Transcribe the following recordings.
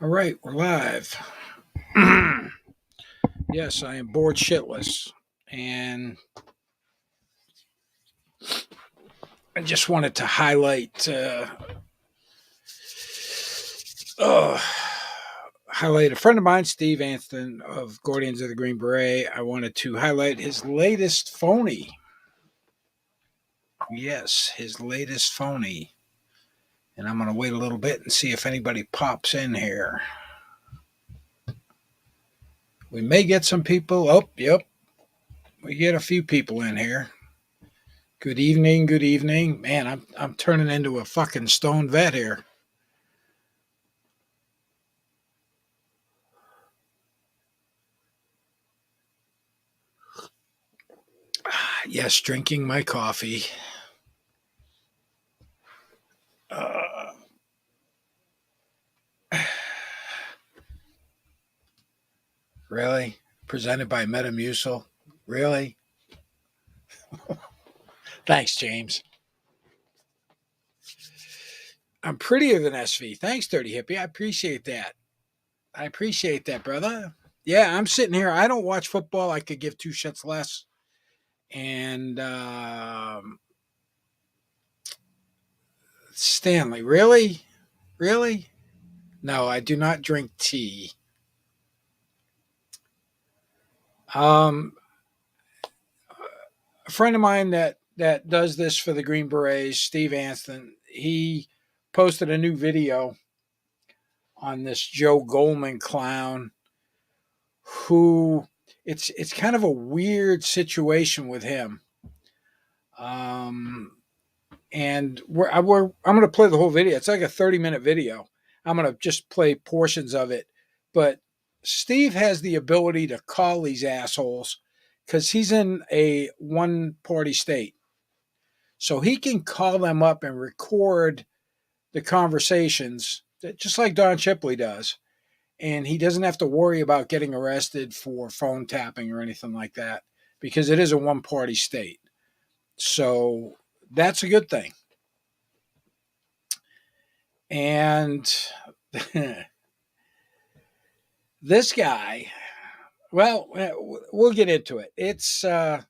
All right, we're live. Yes, I am bored shitless. And I just wanted to uh, highlight a friend of mine, Steve Anston of Guardians of the Green Beret. I wanted to highlight his latest phony. Yes, his latest phony. And I'm going to wait a little bit and see if anybody pops in here. We may get some people. Oh, yep. We get a few people in here. Good evening. Good evening. Man, I'm turning into a fucking stone vet here. Yes, drinking my coffee. Uh, really? Presented by Metamucil? Really? Thanks, James. I'm prettier than SV. Thanks, Dirty Hippie. I appreciate that. I appreciate that, brother. Yeah, I'm sitting here. I don't watch football. I could give two shits less. And Stanley, really? Really? No, I do not drink tea. Um, a friend of mine that does this for the Green Berets, Steve Anston, he posted a new video on this Joe Goldman clown who it's kind of a weird situation with him. Um, and I'm going to play the whole video. It's like a 30-minute video. I'm going to just play portions of it. But Steve has the ability to call these assholes because he's in a one party state. So he can call them up and record the conversations just like Don Chipley does. And he doesn't have to worry about getting arrested for phone tapping or anything like that because it is a one party state. So that's a good thing. And this guy, well, we'll get into it. It's let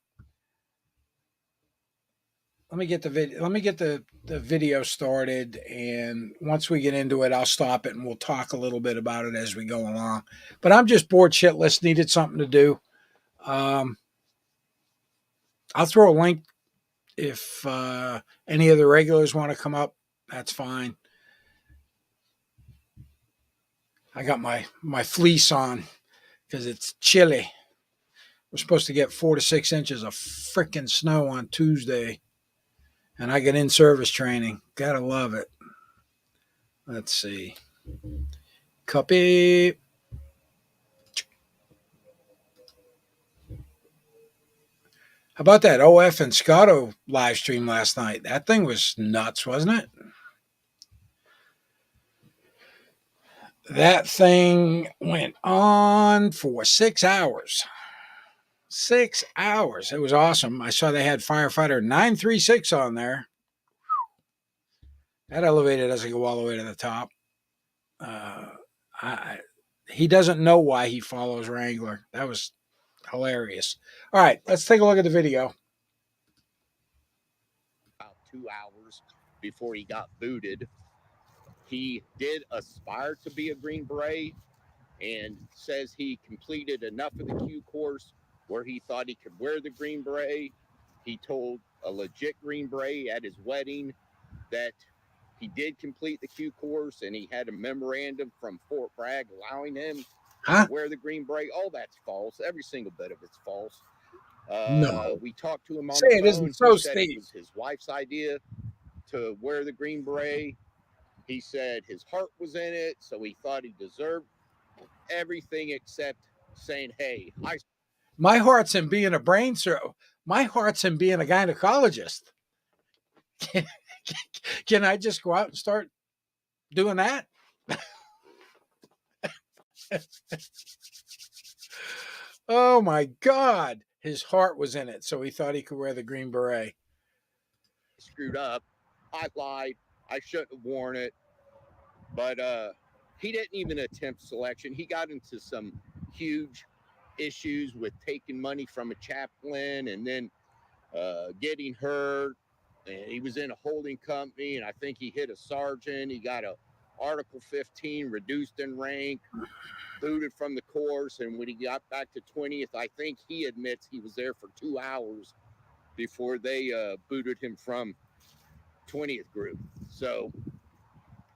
me get the video. Let me get the video started, and once we get into it, I'll stop it and we'll talk a little bit about it as we go along. But I'm just bored shitless. Needed something to do. Um, I'll throw a link if any of the regulars want to come up. That's fine. I got my fleece on because it's chilly. We're supposed to get 4 to 6 inches of freaking snow on Tuesday, and I get in service training. Gotta love it. Let's see. Copy. How about that OF and Scotto live stream last night? That thing was nuts, wasn't it? That thing went on for 6 hours. 6 hours. It was awesome. I saw they had firefighter 936 on there. That elevator doesn't go all the way to the top. Uh, I, he doesn't know why he follows Wrangler. That was hilarious. All right, let's take a look at the video. About 2 hours before he got booted, he did aspire to be a Green Beret and says he completed enough of the Q course where he thought he could wear the Green Beret. He told a legit Green Beret at his wedding that he did complete the Q course and he had a memorandum from Fort Bragg allowing him to wear the Green Beret. All that's false. Every single bit of it's false. No. We talked to him on Say the it phone. isn't so, He said Steve. it was his wife's idea to wear the Green Beret. He said his heart was in it, so he thought he deserved everything except saying, "Hey, my heart's in being a brain surgeon. My heart's in being a gynecologist. Can I just go out and start doing that?" Oh my God. His heart was in it, so he thought he could wear the Green Beret. screwed up. I lied. I shouldn't have worn it." But he didn't even attempt selection. He got into some huge issues with taking money from a chaplain and then getting hurt. And he was in a holding company, and I think he hit a sergeant. He got a Article 15 reduced in rank, booted from the course, and when he got back to 20th, I think he admits he was there for 2 hours before they booted him from 20th group. So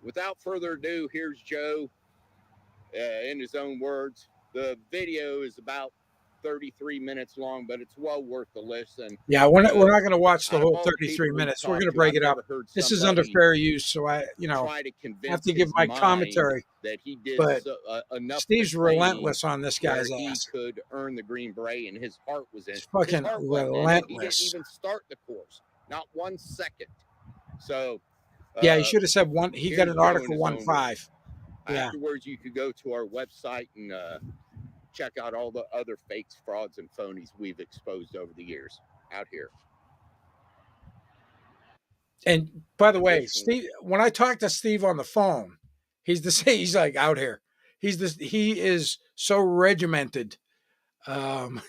without further ado, here's Joe in his own words. The video is about 33 minutes long, but it's well worth the listen. Yeah, we're not going to watch the whole 33 minutes. We're going to break it up. This is under fair use, so I, have to give my commentary. That he did but enough. Steve's relentless on this guy's ass. He could earn the Green Beret, and his heart was in. It's fucking relentless. He didn't even start the course, not 1 second. So yeah, he should have said one. He got an Article 1.5. Yeah. Afterwards, you could go to our website and check out all the other fakes, frauds, and phonies we've exposed over the years out here. And by the way, Steve, when I talk to Steve on the phone, he's the same. He's like out here. He is so regimented. Because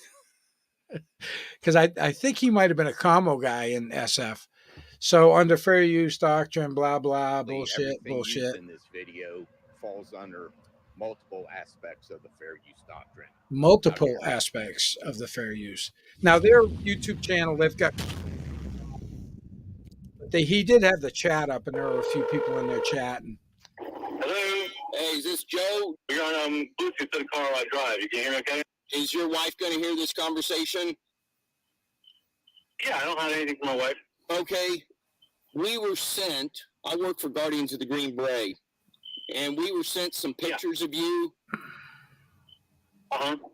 I think he might have been a commo guy in SF. So under fair use doctrine, blah blah, bullshit. In this video falls under multiple aspects of the fair use doctrine. Multiple aspects of the fair use. Now their YouTube channel, they've got. He did have the chat up, and there were a few people in there chatting. Hello. Hey, is this Joe? You're on Bluetooth to the car while I drive. You can hear me okay? Is your wife going to hear this conversation? Yeah, I don't have anything for my wife. Okay. We were sent, I work for Guardians of the Green Beret, and we were sent some pictures of you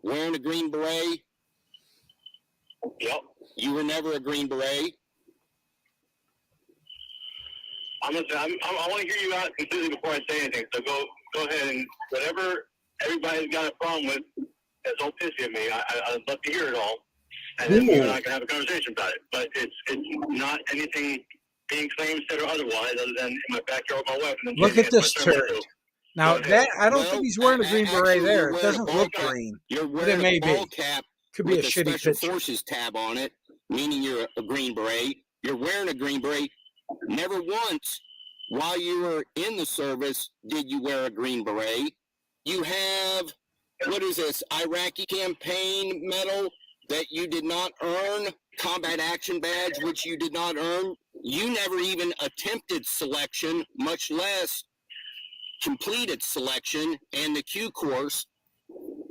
wearing a Green Beret. Yep. You were never a Green Beret. I want to hear you out completely before I say anything. So go ahead and whatever everybody's got a problem with, that's all pissy at me. I'd love to hear it all, and then you and I can have a conversation about it. But it's not anything being claimed, said, or otherwise, other than in my backyard with my wife. And then look at this turd. Now that I don't think he's wearing a Green Beret there. It doesn't look green. But it may be. Could be a shitty Special picture. Forces tab on it, meaning you're a Green Beret. You're wearing a Green Beret. Never once while you were in the service did you wear a Green Beret. You have, what is this, Iraqi campaign medal that you did not earn, combat action badge, which you did not earn. You never even attempted selection, much less completed selection and the Q course.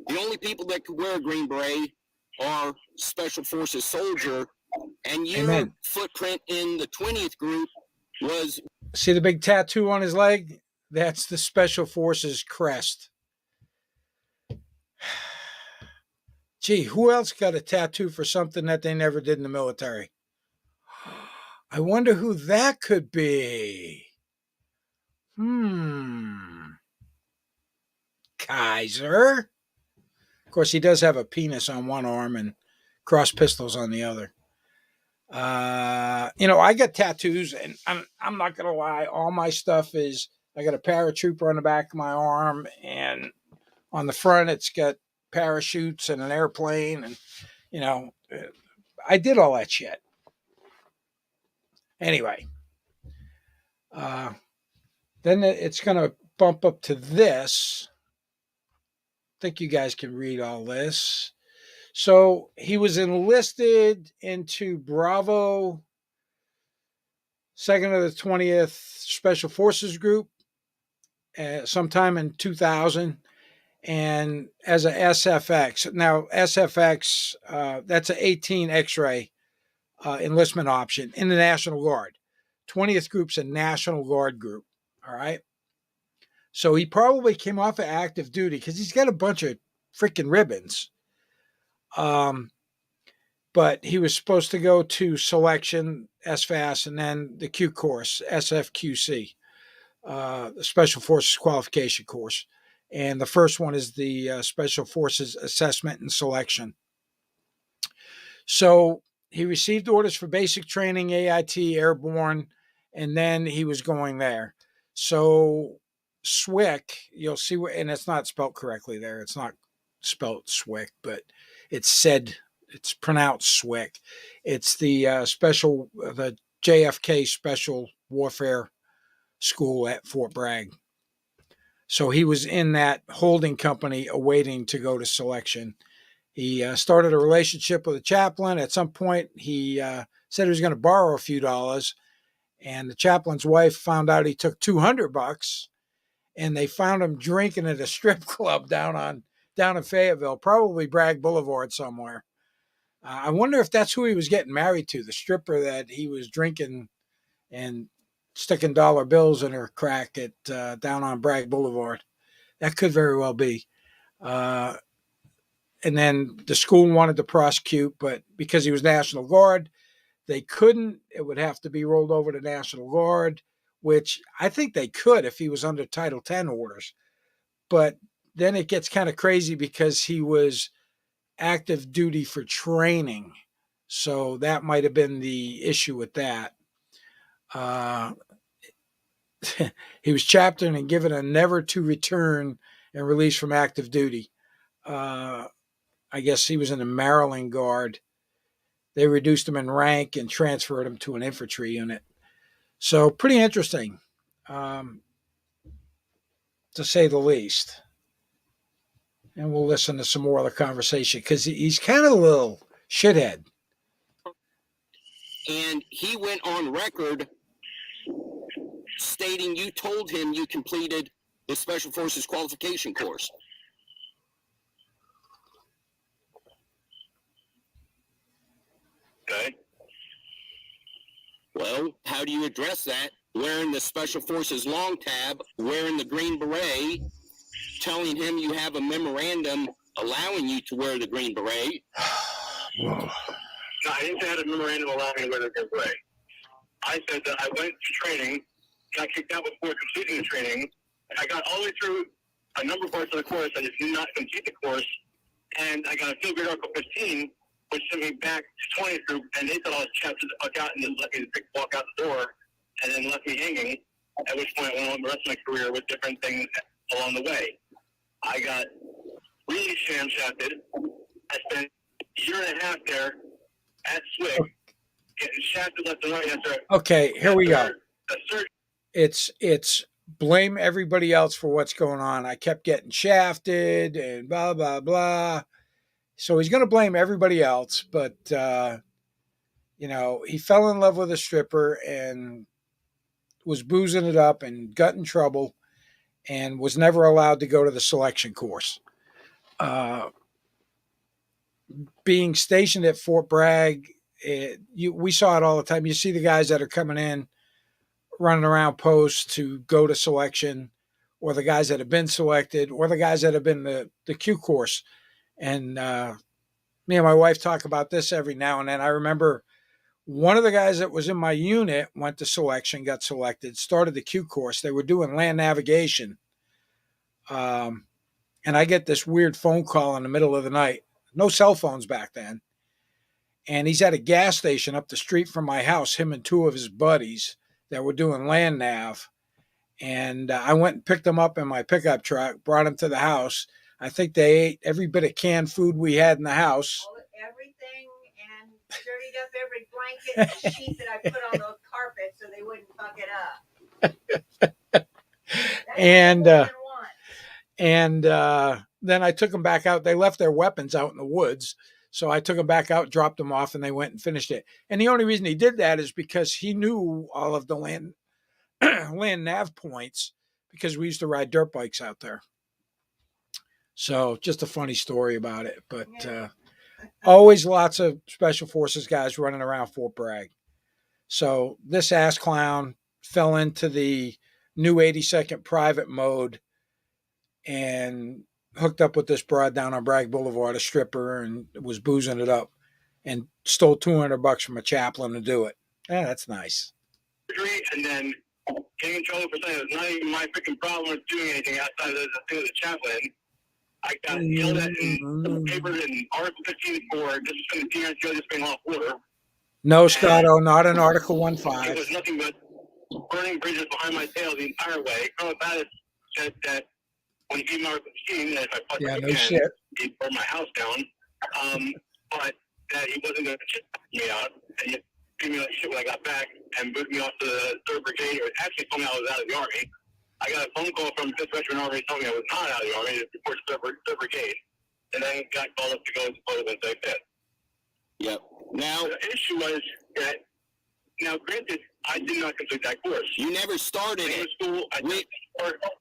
The only people that could wear a Green Beret are Special Forces soldier, and your footprint in the 20th group was... See the big tattoo on his leg? That's the Special Forces crest. Gee, who else got a tattoo for something that they never did in the military? I wonder who that could be. Kaiser. Of course, he does have a penis on one arm and cross pistols on the other. I got tattoos, and I'm not gonna lie. All my stuff is, I got a paratrooper on the back of my arm, and on the front it's got parachutes and an airplane, and I did all that shit. Anyway, then it's gonna bump up to this. I think you guys can read all this. So he was enlisted into Bravo, 2nd of the 20th Special Forces Group, sometime in 2000, and as a SFX. Now, SFX, that's an 18 X-ray enlistment option in the National Guard. 20th Group's a National Guard group, all right? So he probably came off of active duty because he's got a bunch of freaking ribbons. But he was supposed to go to selection, SFAS, and then the Q course, SFQC, the Special Forces Qualification Course. And the first one is the Special Forces Assessment and Selection. So he received orders for basic training, AIT, airborne, and then he was going there. So Swick, you'll see, and it's not spelled correctly there. It's not spelled Swick, but it's pronounced Swick. It's the the JFK Special Warfare School at Fort Bragg. So he was in that holding company awaiting to go to selection. He started a relationship with a chaplain. At some point, he said he was going to borrow a few dollars, and the chaplain's wife found out he took $200, and they found him drinking at a strip club down in Fayetteville, probably Bragg Boulevard somewhere. I wonder if that's who he was getting married to, the stripper that he was drinking and sticking dollar bills in her crack at down on Bragg Boulevard. That could very well be. And then the school wanted to prosecute, but because he was National Guard, they couldn't. It would have to be rolled over to National Guard, which I think they could if he was under Title 10 orders. But then it gets kind of crazy because he was active duty for training. So that might have been the issue with that. He was chaplain and given a never to return and released from active duty. I guess he was in the Maryland Guard. They reduced him in rank and transferred him to an infantry unit. So pretty interesting, to say the least. And we'll listen to some more of the conversation because he's kind of a little shithead. And he went on record stating you told him you completed the Special Forces qualification course. Okay. Well, how do you address that? Wearing the Special Forces long tab, wearing the Green Beret, telling him you have a memorandum allowing you to wear the Green Beret. No, I didn't say I had a memorandum allowing me to wear the Green Beret. I said that I went to training, got kicked out before completing the training. I got all the way through a number of parts of the course. I just did not complete the course. And I got a field grade Article 15, which sent me back to 20th group, and they thought I was trapped to the fuck out and just let me walk out the door and then left me hanging, at which point I went on the rest of my career with different things along the way. I got really sham-shafted. I spent a year and a half there at SWIC, getting shafted left and right. Okay, here we go. It's blame everybody else for what's going on. I kept getting shafted and blah, blah, blah. So he's going to blame everybody else. But, he fell in love with a stripper and was boozing it up and got in trouble and was never allowed to go to the selection course. Being stationed at Fort Bragg, we saw it all the time. You see the guys that are coming in, running around posts to go to selection, or the guys that have been selected, or the guys that have been the Q course. And me and my wife talk about this every now and then. I remember one of the guys that was in my unit went to selection, got selected, started the Q course. They were doing land navigation. And I get this weird phone call in the middle of the night. No cell phones back then. And he's at a gas station up the street from my house, him and two of his buddies that were doing land nav. And I went and picked them up in my pickup truck, brought them to the house. I think they ate every bit of canned food we had in the house. Everything, and dirtied up every blanket and sheet that I put on the carpet so they wouldn't fuck it up. And then I took them back out. They left their weapons out in the woods. So I took them back out, dropped them off, and they went and finished it. And the only reason he did that is because he knew all of the land nav points because we used to ride dirt bikes out there. So just a funny story about it. But always lots of Special Forces guys running around Fort Bragg. So this ass clown fell into the new 82nd private mode and hooked up with this broad down on Bragg Boulevard, a stripper, and was boozing it up and stole $200 from a chaplain to do it. Yeah, that's nice. And then getting in trouble for saying it's not even my freaking problem with doing anything outside of the thing of the chaplain. I got yelled at in the paper in Article 15 for just from the DNC just being off order. No, Scotto, not in Article 1.5. It was nothing but burning bridges behind my tail the entire way. Colonel Battis said that when he came out of the machine, that if I fucked Yeah, up no again, shit. he'd burn my house down. But that he wasn't going to check me out. And he gave me like shit when I got back and moved me off to the 3rd Brigade, or actually told me I was out of the Army. I got a phone call from the 5th Veteran Army telling me I was not out of the Army. It reported to 3rd Brigade. And then got called up to go to the Safe Pit. Yep. Now, the issue was that, now granted, I did not complete that course. you never started it. School,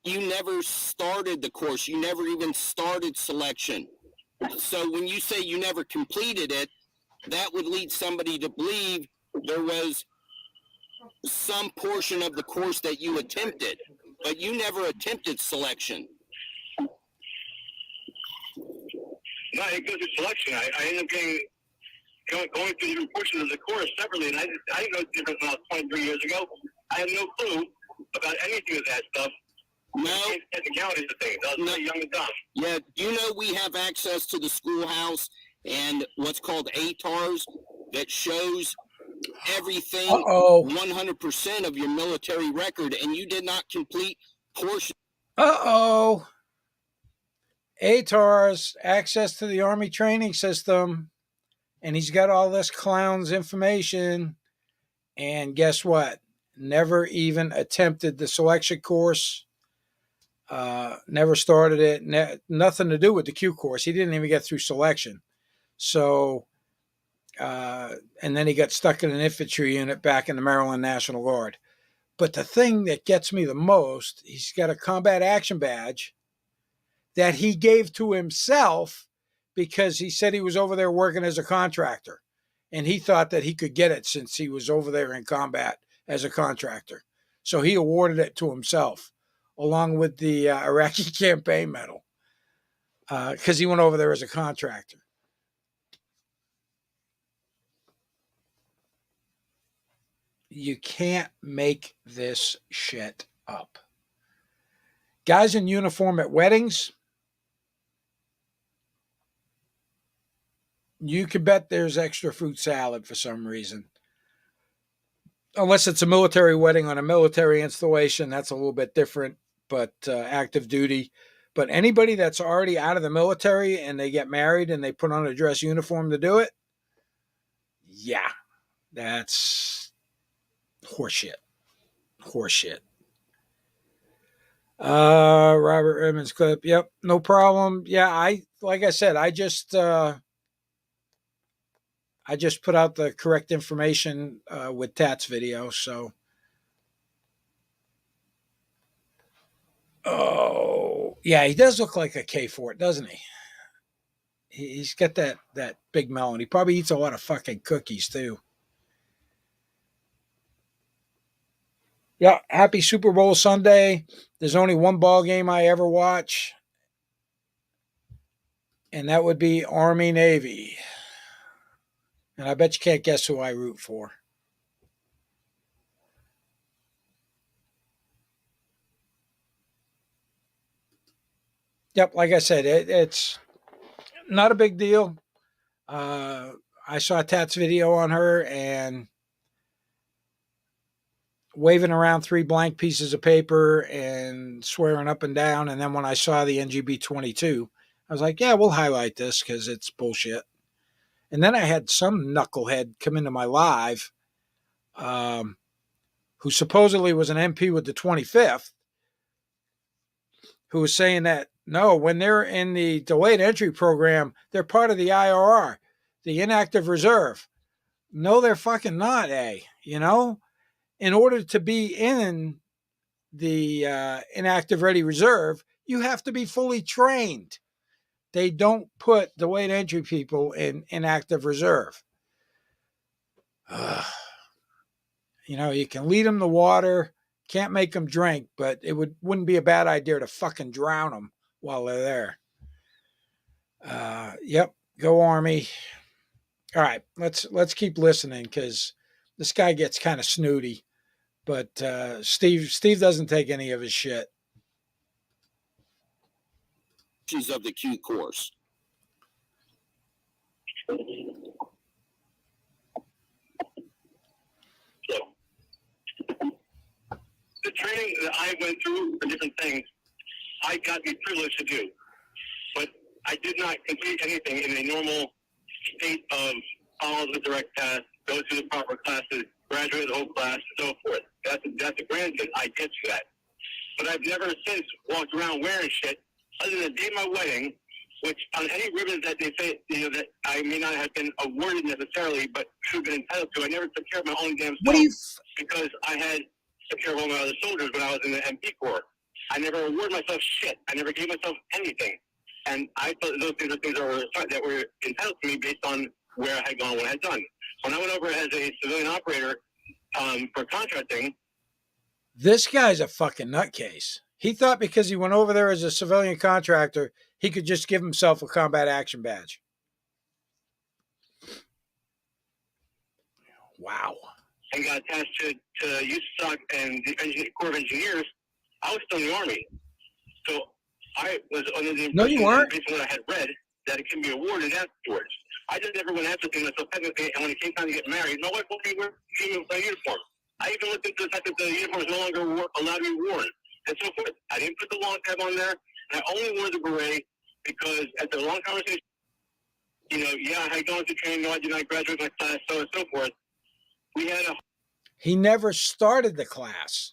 You never started the course. You never even started selection. So when you say you never completed it, that would lead somebody to believe there was some portion of the course that you attempted, but you never attempted selection. No, I didn't go through selection. I ended up going through different portions of the course separately, and I didn't know the difference when I was 23 years ago. I had no clue about anything of that stuff. No. Technicalities of things. I was really young and dumb. Yeah, you know we have access to the schoolhouse and what's called ATARs that shows everything, 100% of your military record, and you did not complete portion. ATARs, access to the Army training system, and he's got all this clown's information, and guess what? Never even attempted the selection course. Never started it. Nothing to do with the Q course. He didn't even get through selection. So, and then he got stuck in an infantry unit back in the Maryland National Guard. But the thing that gets me the most, he's got a combat action badge that he gave to himself because he said he was over there working as a contractor. And he thought that he could get it since he was over there in combat as a contractor. So he awarded it to himself, along with the Iraqi campaign medal, because he went over there as a contractor. You can't make this shit up. Guys in uniform at weddings, you could bet there's extra fruit salad for some reason. Unless it's a military wedding on a military installation, that's a little bit different, but active duty. But anybody that's already out of the military and they get married and they put on a dress uniform to do it, yeah, that's horseshit. Horseshit. Robert Edmonds clip. Yep, no problem. Yeah, like I said, I just put out the correct information with Tat's video. So, oh yeah, he does look like a K Fort, doesn't he? He's got that big melon. He probably eats a lot of fucking cookies too. Yeah, happy Super Bowl Sunday. There's only one ball game I ever watch, and that would be Army Navy. And I bet you can't guess who I root for. Yep, like I said, it's not a big deal. I saw Tat's video on her and waving around 3 blank pieces of paper and swearing up and down. And then when I saw the NGB 22, I was like, yeah, we'll highlight this because it's bullshit. And then I had some knucklehead come into my live who supposedly was an MP with the 25th, who was saying that, no, when they're in the delayed entry program, they're part of the IRR, the inactive reserve. No, they're fucking not, you know? In order to be in the inactive ready reserve, you have to be fully trained. They don't put delayed entry people in inactive reserve. You know, you can lead them to water, can't make them drink, but it wouldn't be a bad idea to fucking drown them while they're there. Yep, go Army. All right, let's keep listening because this guy gets kind of snooty. But Steve doesn't take any of his shit. Of the Q course. So, the training that I went through for different things I got the privilege to do. But I did not complete anything in a normal state of follow the direct path, go through the proper classes, graduate the whole class, and so forth. That's a granted. I get to that. But I've never since walked around wearing shit other than the day of my wedding, which on any ribbons that they say, that I may not have been awarded necessarily, but should have been entitled to. I never took care of my own damn self because I had took care of all my other soldiers when I was in the MP Corps. I never awarded myself shit. I never gave myself anything. And I thought those things are things that were entitled to me based on where I had gone, what I had done. When I went over as a civilian operator for contracting. This guy's a fucking nutcase. He thought because he went over there as a civilian contractor, he could just give himself a combat action badge. Wow. And got attached to USAC and the Corps of Engineers. I was still in the Army. So I was under the impression, based on what I had read, that it can be awarded afterwards. I just never went after things myself technically, and when it came time to get married, my wife won't be wearing my uniform. I even looked into the fact that the uniform is no longer allowed to be worn, and so forth. I didn't put the long tab on there, and I only wore the beret because after a long conversation, I had gone through training, no, I did not graduate my class, so on and so forth. He never started the class.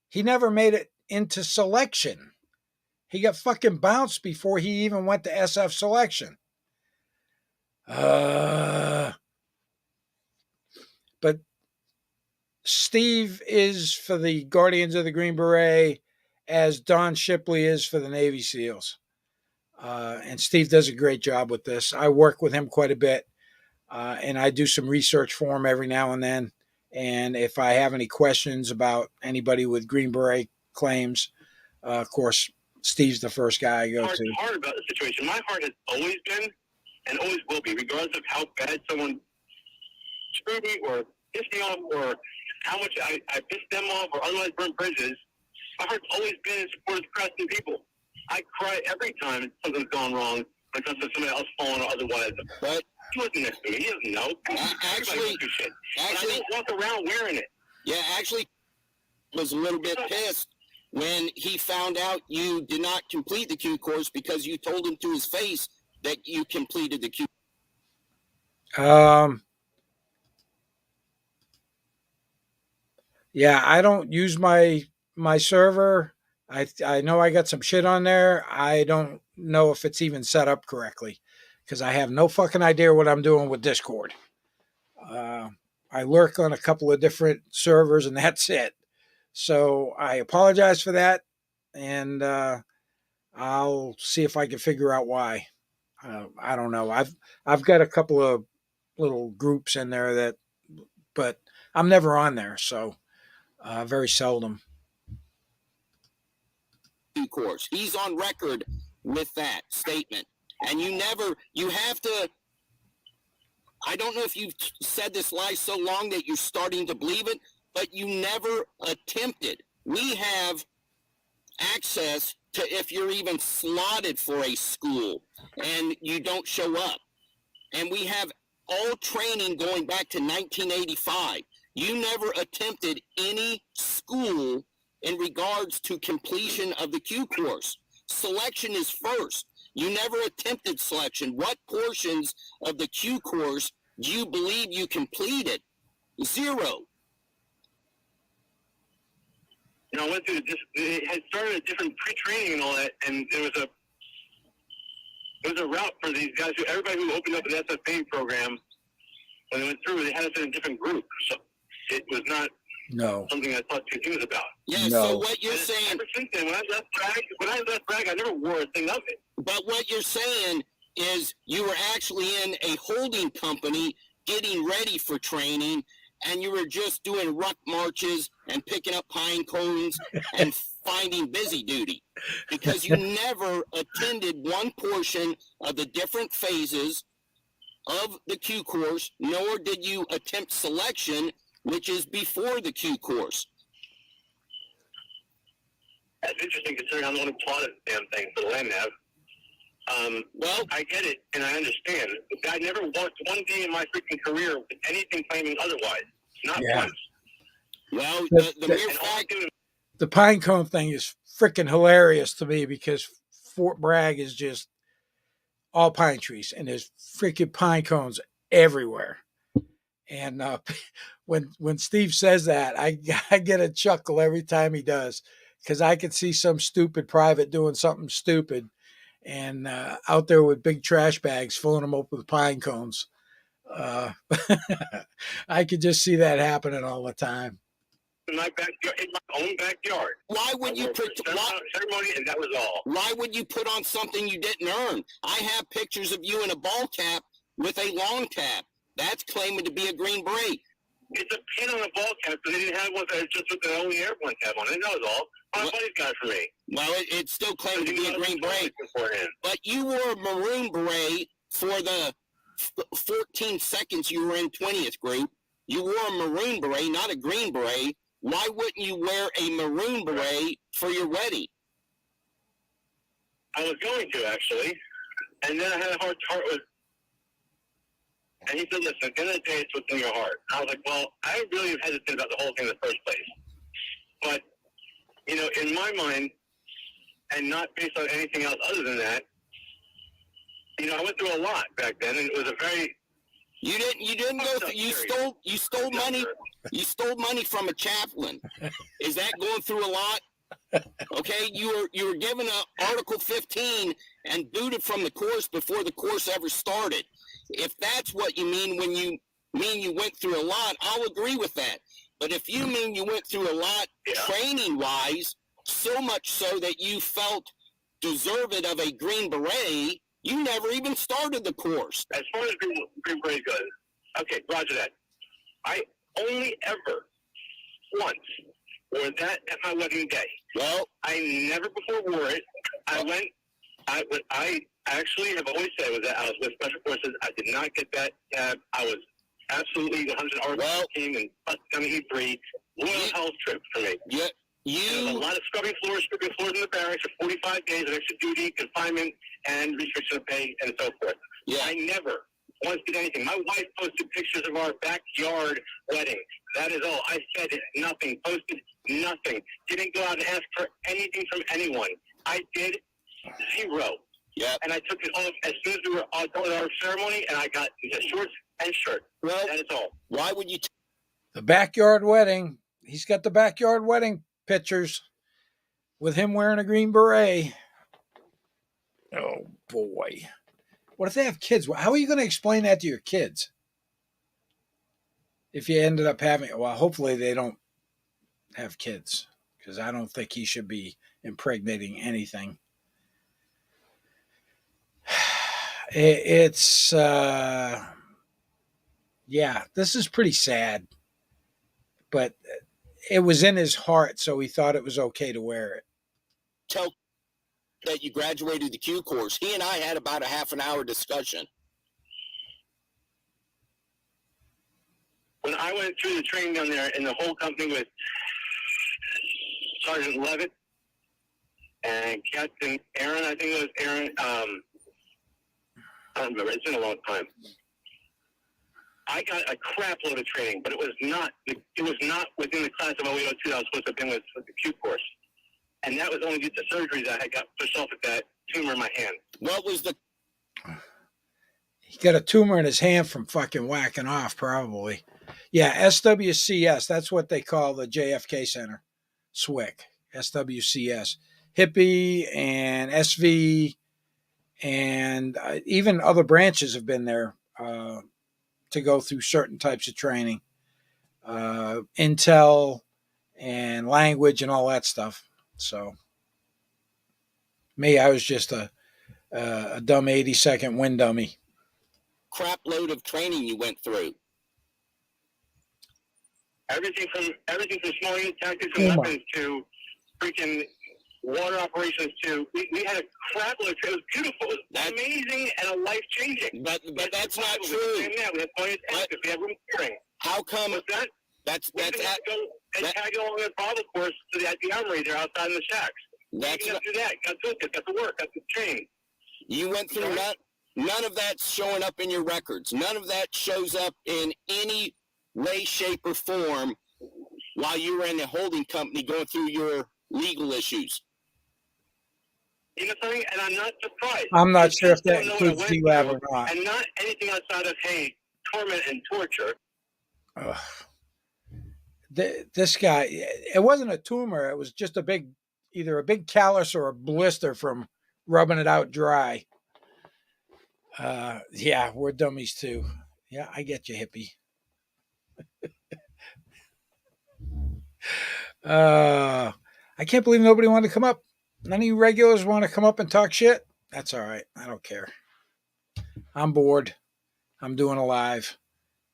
He never made it into selection. He got fucking bounced before he even went to SF selection. But Steve is for the Guardians of the Green Beret as Don Shipley is for the Navy SEALs. And Steve does a great job with this. I work with him quite a bit, and I do some research for him every now and then. And if I have any questions about anybody with Green Beret claims, of course, Steve's the first guy I go to. It's hard about the situation. My heart has always been and always will be, regardless of how bad someone screwed me or pissed me off or how much I pissed them off or otherwise burnt bridges. My heart's always been in support of Preston people. I cry every time something's gone wrong when it comes to somebody else falling or otherwise. But he wasn't next to me. He doesn't know. Actually, I don't walk around wearing it. Yeah, actually, was a little bit pissed when he found out you did not complete the Q course because you told him to his face that you completed the Q. Yeah, I don't use my server. I know I got some shit on there. I don't know if it's even set up correctly because I have no fucking idea what I'm doing with Discord. I lurk on a couple of different servers and that's it. So I apologize for that, and I'll see if I can figure out why. I don't know. I've got a couple of little groups in there but I'm never on there, so very seldom. Course. He's on record with that statement, and you have to. I don't know if you've said this lie so long that you're starting to believe it, but you never attempted. We have access to if you're even slotted for a school and you don't show up. And we have all training going back to 1985. You never attempted any school in regards to completion of the Q course. Selection is first. You never attempted selection. What portions of the Q course do you believe you completed? 0. I went through it had started a different pre-training and all that, and there was a route for these guys everybody who opened up an SFA program, when they went through, they had us in a different group. So it was not something I thought too things about. Yeah, so what you're saying... Ever since then, when I left Bragg, I never wore a thing of it. But what you're saying is you were actually in a holding company getting ready for training, and you were just doing ruck marches and picking up pine cones and finding busy duty because you never attended one portion of the different phases of the Q course, nor did you attempt selection, which is before the Q course. That's interesting considering I'm the one who plotted the damn thing for the land nav. Well, I get it and I understand. But I never worked one day in my freaking career with anything claiming otherwise. Not once. Well, the mere fact... The pine cone thing is freaking hilarious to me because Fort Bragg is just all pine trees and there's freaking pine cones everywhere. And when Steve says that, I get a chuckle every time he does, because I could see some stupid private doing something stupid and out there with big trash bags filling them up with pine cones. I could just see that happening all the time. In my own backyard. Why would you put ceremony, and that was all. Why would you put on something you didn't earn? I have pictures of you in a ball cap with a long cap. That's claiming to be a Green Beret. It's a pin on a ball cap, but they didn't have one that just with the only airplane cap on it. That was all. My buddy's got it for me. Well, it still claimed to be a Green Beret. But you wore a maroon beret for the 14 seconds you were in 20th group. You wore a maroon beret, not a Green Beret. Why wouldn't you wear a maroon beret for your wedding? I was going to, actually. And then I had a heart to heart with. And he said, listen, at the end of the day, it's what's in your heart. I was like, well, I really have hesitated about the whole thing in the first place. But, you know, in my mind, and not based on anything else other than that, you know, I went through a lot back then, and it was a very... You didn't go through, you stole money. You stole money from a chaplain. Is that going through a lot? Okay, you were given a Article 15 and booted from the course before the course ever started. If that's what you mean when you mean you went through a lot, I'll agree with that. But if you mean you went through a lot training-wise, so much so that you felt deserved of a Green Beret, you never even started the course. As far as Green Beret goes, okay, roger that. I only ever once wore that at my wedding day. Well, I never before wore it. I actually have always said was that I was with special forces. I did not get that tab. I was absolutely 100 hours team and on the E3. Loyal health trip for me. Yeah. There was a lot of scrubbing floors in the barracks for 45 days of extra duty, confinement, and restriction of pay, and so forth. Yeah. I never once did anything. My wife posted pictures of our backyard wedding. That is all. I said nothing, posted nothing. Didn't go out and ask for anything from anyone. I did zero. Yeah. And I took it off as soon as we were done our ceremony, and I got the shorts and shirt. Well, that is all. Why would you? The backyard wedding. He's got the backyard wedding pictures with him wearing a Green Beret. Oh, boy. What if they have kids? How are you going to explain that to your kids? If you ended up having, well, hopefully they don't have kids, because I don't think he should be impregnating anything. It's, yeah, this is pretty sad, but it was in his heart, so he thought it was okay to wear it. Tell that you graduated the Q course. He and I had about a half an hour discussion. When I went through the training down there in the whole company with Sergeant Levitt and Captain Aaron, I think it was Aaron, I don't remember, it's been a long time. I got a crap load of training, but it was not within the class of 0802 that I was supposed to have been with the Q course. And that was only due to surgery that I got pushed off with that tumor in my hand. What was the... He got a tumor in his hand from fucking whacking off, probably. Yeah, SWCS, that's what they call the JFK Center. SWCS, SWCS. Hippie and SV and even other branches have been there to go through certain types of training. Intel and language and all that stuff. So, me, I was just a dumb 80-second wind dummy. Crap load of training you went through. Everything from small unit tactics and weapons to freaking water operations to we had a crap load. It was beautiful. It was amazing and life changing. But that's not true. We had plenty of tactics. We had room clearing. How come? What's that? That's tag along the Bible course to the armory there outside in the shacks. That's got to do that. Got to do it. Got to work. Got to train. You went through that. None of that's showing up in your records. None of that shows up in any way, shape, or form while you were in the holding company going through your legal issues. You know something? And I'm not surprised. I'm not You sure if just that don't know what I includes went DLAB through, or not. and not anything outside of, hey, torment and torture. Ugh. This guy, it wasn't a tumor. It was just either a big callus or a blister from rubbing it out dry. Yeah, we're dummies too. Yeah, I get you, hippie. I can't believe nobody wanted to come up. None of you regulars want to come up and talk shit? That's all right. I don't care. I'm bored. I'm doing a live.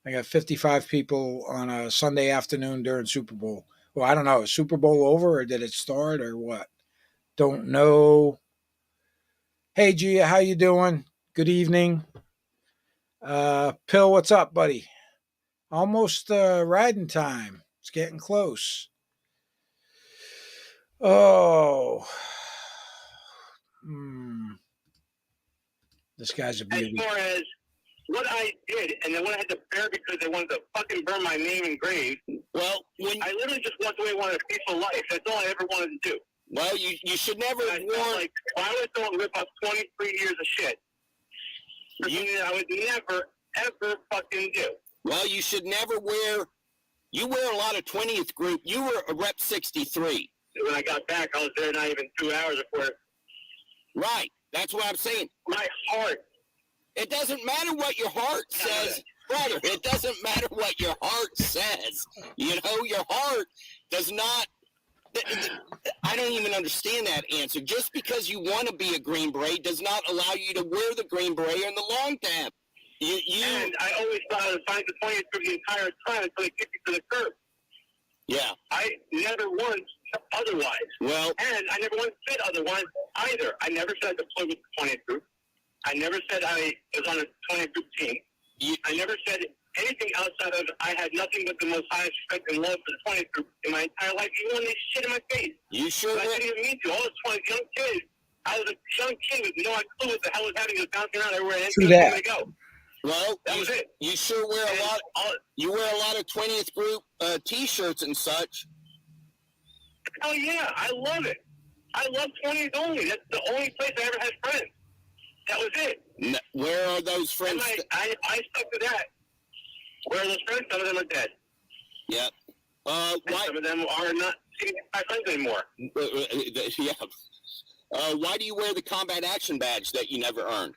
I got 55 people on a Sunday afternoon during Super Bowl. Well, I don't know. Is Super Bowl over or did it start or what? Don't know. Hey, Gia, how you doing? Good evening. Pill, what's up, buddy? Almost riding time. It's getting close. Oh. This guy's a As beauty. far as what I did, and then what I had to bear because they wanted to fucking burn my name and grave. Well, I literally just walked away wanted a peaceful life. That's all I ever wanted to do. well, you should never And I felt warn. like why would someone rip off 23 years of shit for something that I would never, ever fucking do? Well, you should never wear. You wear a lot of 20th group. You were a rep 63. When I got back, I was there not even 2 hours before. Right. That's what I'm saying. My heart. It doesn't matter what your heart says, brother. It doesn't matter what your heart says. You know, your heart does not. I don't even understand that answer. Just because you want to be a Green Beret does not allow you to wear the Green Beret and the long tab. And I always thought I was fine to 20 through the entire time until they kicked me to the curb. Yeah. I never once said otherwise. Well, and I never once said otherwise either. I never said I deployed with the 20th group. I never said I was on a 20th group team. I never said anything outside of I had nothing but the most highest respect and love for the 20th group in my entire life, even when they shit in my face. You sure? But I didn't even mean to. All those 20 young kids, I was a young kid with no clue what the hell was happening. It was bouncing around everywhere and True anything was that. going to go. Well, That was it. You sure wear a lot. You wear a lot of 20th group T-shirts and such. Oh yeah, I love it. I love 20th only. That's the only place I ever had friends. That was it. Where are those friends? And I stuck to that. Where are those friends? Some of them are dead. Yep. And some of them are not my friends anymore. Yeah. Why do you wear the combat action badge that you never earned?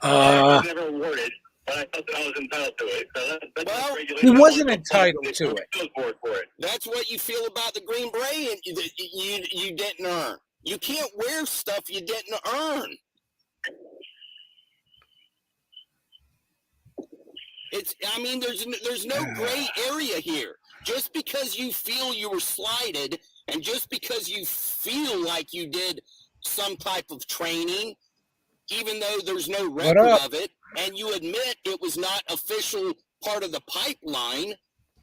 I was never awarded, but I thought that I was entitled to it. So that's Well, he wasn't entitled to it. For it. That's what you feel about the Green Beret, and you didn't earn. You can't wear stuff you didn't earn. I mean, there's no gray area here. Just because you feel you were slighted, and just because you feel like you did some type of training, even though there's no record of it, and you admit it was not official part of the pipeline,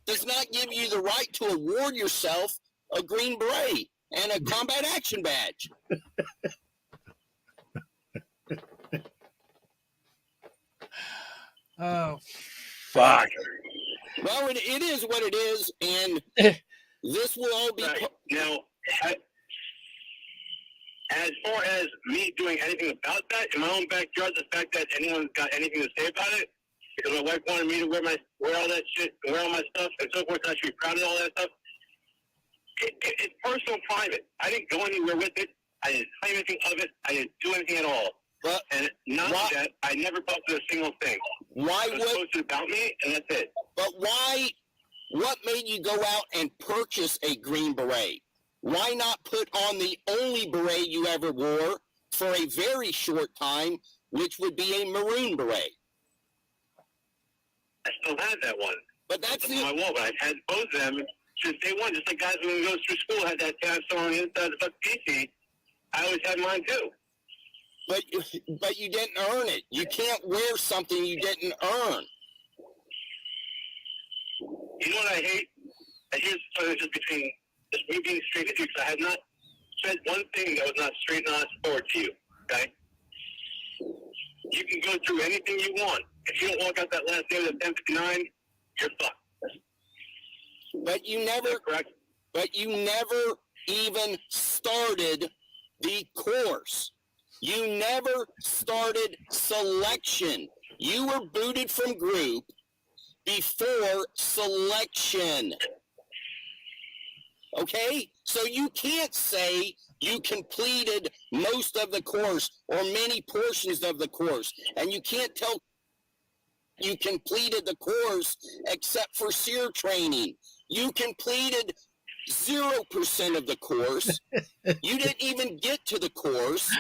does not give you the right to award yourself a Green Beret and a combat action badge. Oh, fuck. Well, it is what it is, and this will all be... Right. Now, as far as me doing anything about that, in my own backyard, the fact that anyone's got anything to say about it, because my wife wanted me to wear all that shit, wear all my stuff, and so forth, and I should be proud of all that stuff. It's personal and private. I didn't go anywhere with it. I didn't claim anything of it. I didn't do anything at all. And not that, I never posted a single thing. Why it was posted about me, and that's it. But why? What made you go out and purchase a Green Beret? Why not put on the only beret you ever wore for a very short time, which would be a maroon beret? I still have that one. But that's on my wall, but I've had both of them since day one. Just like guys when we go through school had that tab on the inside of the PC. I always had mine too. But you didn't earn it. You can't wear something you didn't earn. You know what I hate? And here's something just between just me being straight with you, because I have not said one thing that was not straight and honest forward to you. Okay? You can go through anything you want. If you don't walk out that last day of the 1059, you're fucked. But you never. Correct. But you never even started the course. You never started selection. You were booted from group before selection. Okay? So you can't say you completed most of the course or many portions of the course. And you can't tell you completed the course except for SEER training. You completed 0% of the course. You didn't even get to the course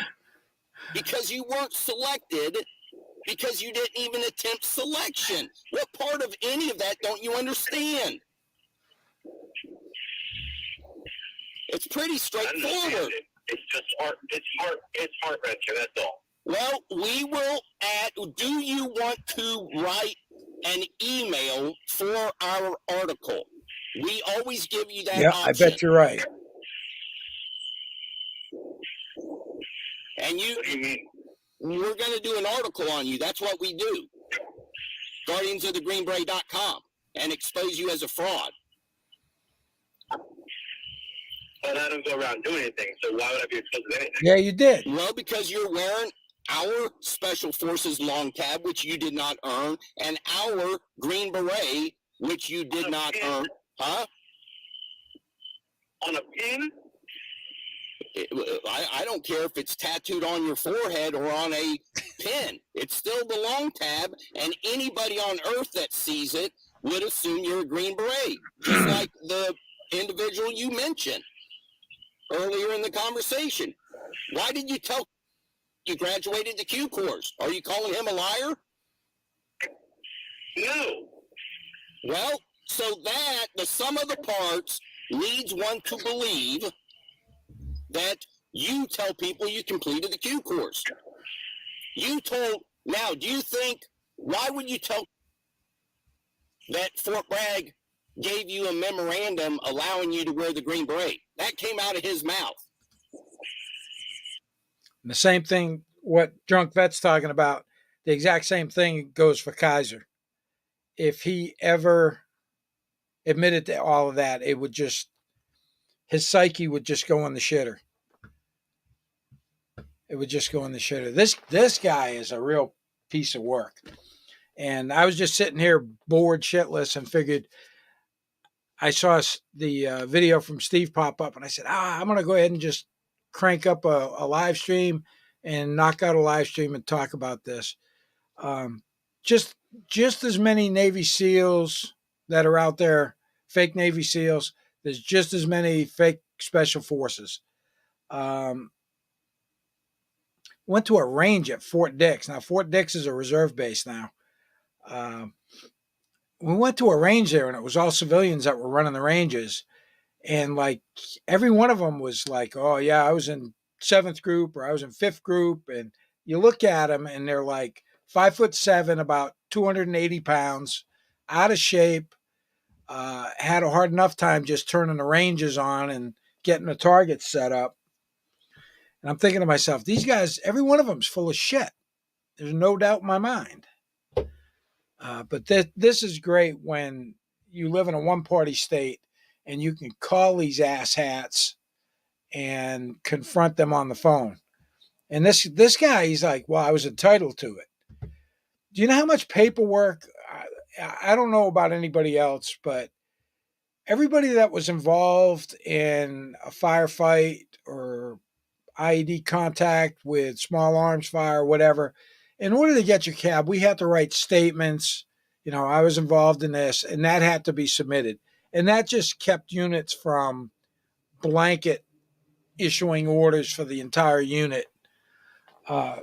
because you weren't selected, because you didn't even attempt selection. What part of any of that don't you understand? It's pretty straightforward. It's just smart. It's smart wrenching. That's all. Well, we will add. Do you want to write an email for our article? We always give you that option. I bet you're right. And What do you mean? we're going to do an article on you. That's what we do. GuardiansOfTheGreenBeret.com, and expose you as a fraud. But I don't go around doing anything, so why would I be exposed to anything? Yeah, you did. Well, because you're wearing our Special Forces long tab, which you did not earn, and our Green Beret, which you did not earn. Huh? On a pin? I don't care if it's tattooed on your forehead or on a pin. It's still the long tab, and anybody on Earth that sees it would assume you're a Green Beret, just like the individual you mentioned earlier in the conversation. Why did you tell you graduated the Q course? Are you calling him a liar? No. Well, so that the sum of the parts leads one to believe that you tell people you completed the Q course. You told, now, do you think, why would you tell that Fort Bragg gave you a memorandum allowing you to wear the Green Beret? That came out of his mouth. And the same thing, what Drunk Vet's talking about, the exact same thing goes for Kaiser. If he ever admitted to all of that, it would just, his psyche would just go in the shitter. It would just go in the shitter. This guy is a real piece of work. And I was just sitting here bored shitless and figured, I saw the video from Steve pop up and I said, I'm going to go ahead and just crank up a live stream and knock out a live stream and talk about this. Just as many Navy SEALs that are out there, fake Navy SEALs, there's just as many fake Special Forces. Went to a range at Fort Dix. Now, Fort Dix is a reserve base now. We went to a range there, and it was all civilians that were running the ranges. And, like, every one of them was like, oh, yeah, I was in 7th group or I was in 5th group. And you look at them, and they're like 5'7", about 280 pounds, out of shape, had a hard enough time just turning the ranges on and getting the targets set up. And I'm thinking to myself, these guys, every one of them is full of shit. There's no doubt in my mind. But this is great when you live in a one-party state and you can call these asshats and confront them on the phone. And this guy, he's like, well, I was entitled to it. Do you know how much paperwork? I don't know about anybody else, but everybody that was involved in a firefight or IED contact with small arms fire, whatever, in order to get your cab, we had to write statements. You know, I was involved in this, and that had to be submitted. And that just kept units from blanket issuing orders for the entire unit.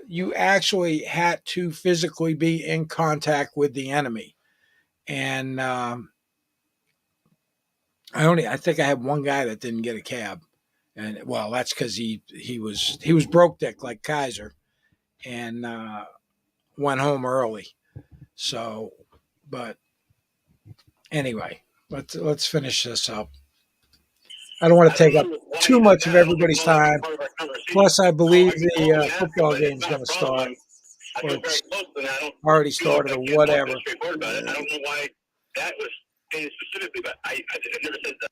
You actually had to physically be in contact with the enemy. And I think I had one guy that didn't get a cab. And well, that's because he was broke dick like Kaiser, and went home early. So, but anyway, let's finish this up. I don't want to take up too much of everybody's time. Plus, I believe the football game is going to start, or it's already started, or whatever. I don't know why that was stated specifically, but I never said that.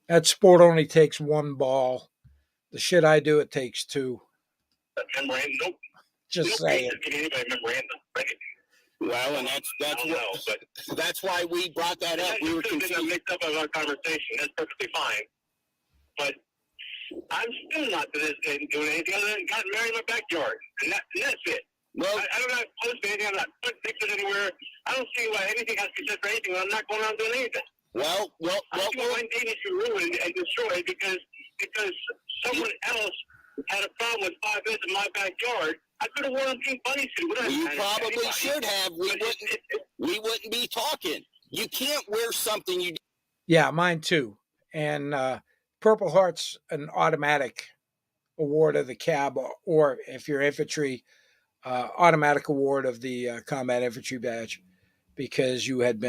That sport only takes one ball. The shit I do, it takes two. Memorandum? Nope. Just saying. Anybody memorandum, right? Well, and that's why we brought that up. We were confused. Mixed up in our conversation. That's perfectly fine. But I'm still not doing anything other than got married in my backyard, and that's it. Well, I don't have post anything. I'm not putting pictures anywhere. I don't see why anything has to be said for anything. I'm not going around doing anything. Well, I see why my day should ruined and destroyed because someone else had a problem with 5 minutes in my backyard. I could have worn a pink bunny suit. You probably should have. We wouldn't be talking. You can't wear something you. Yeah, mine too. And Purple Heart's an automatic award of the cab, or if you're infantry, automatic award of the combat infantry badge, because you got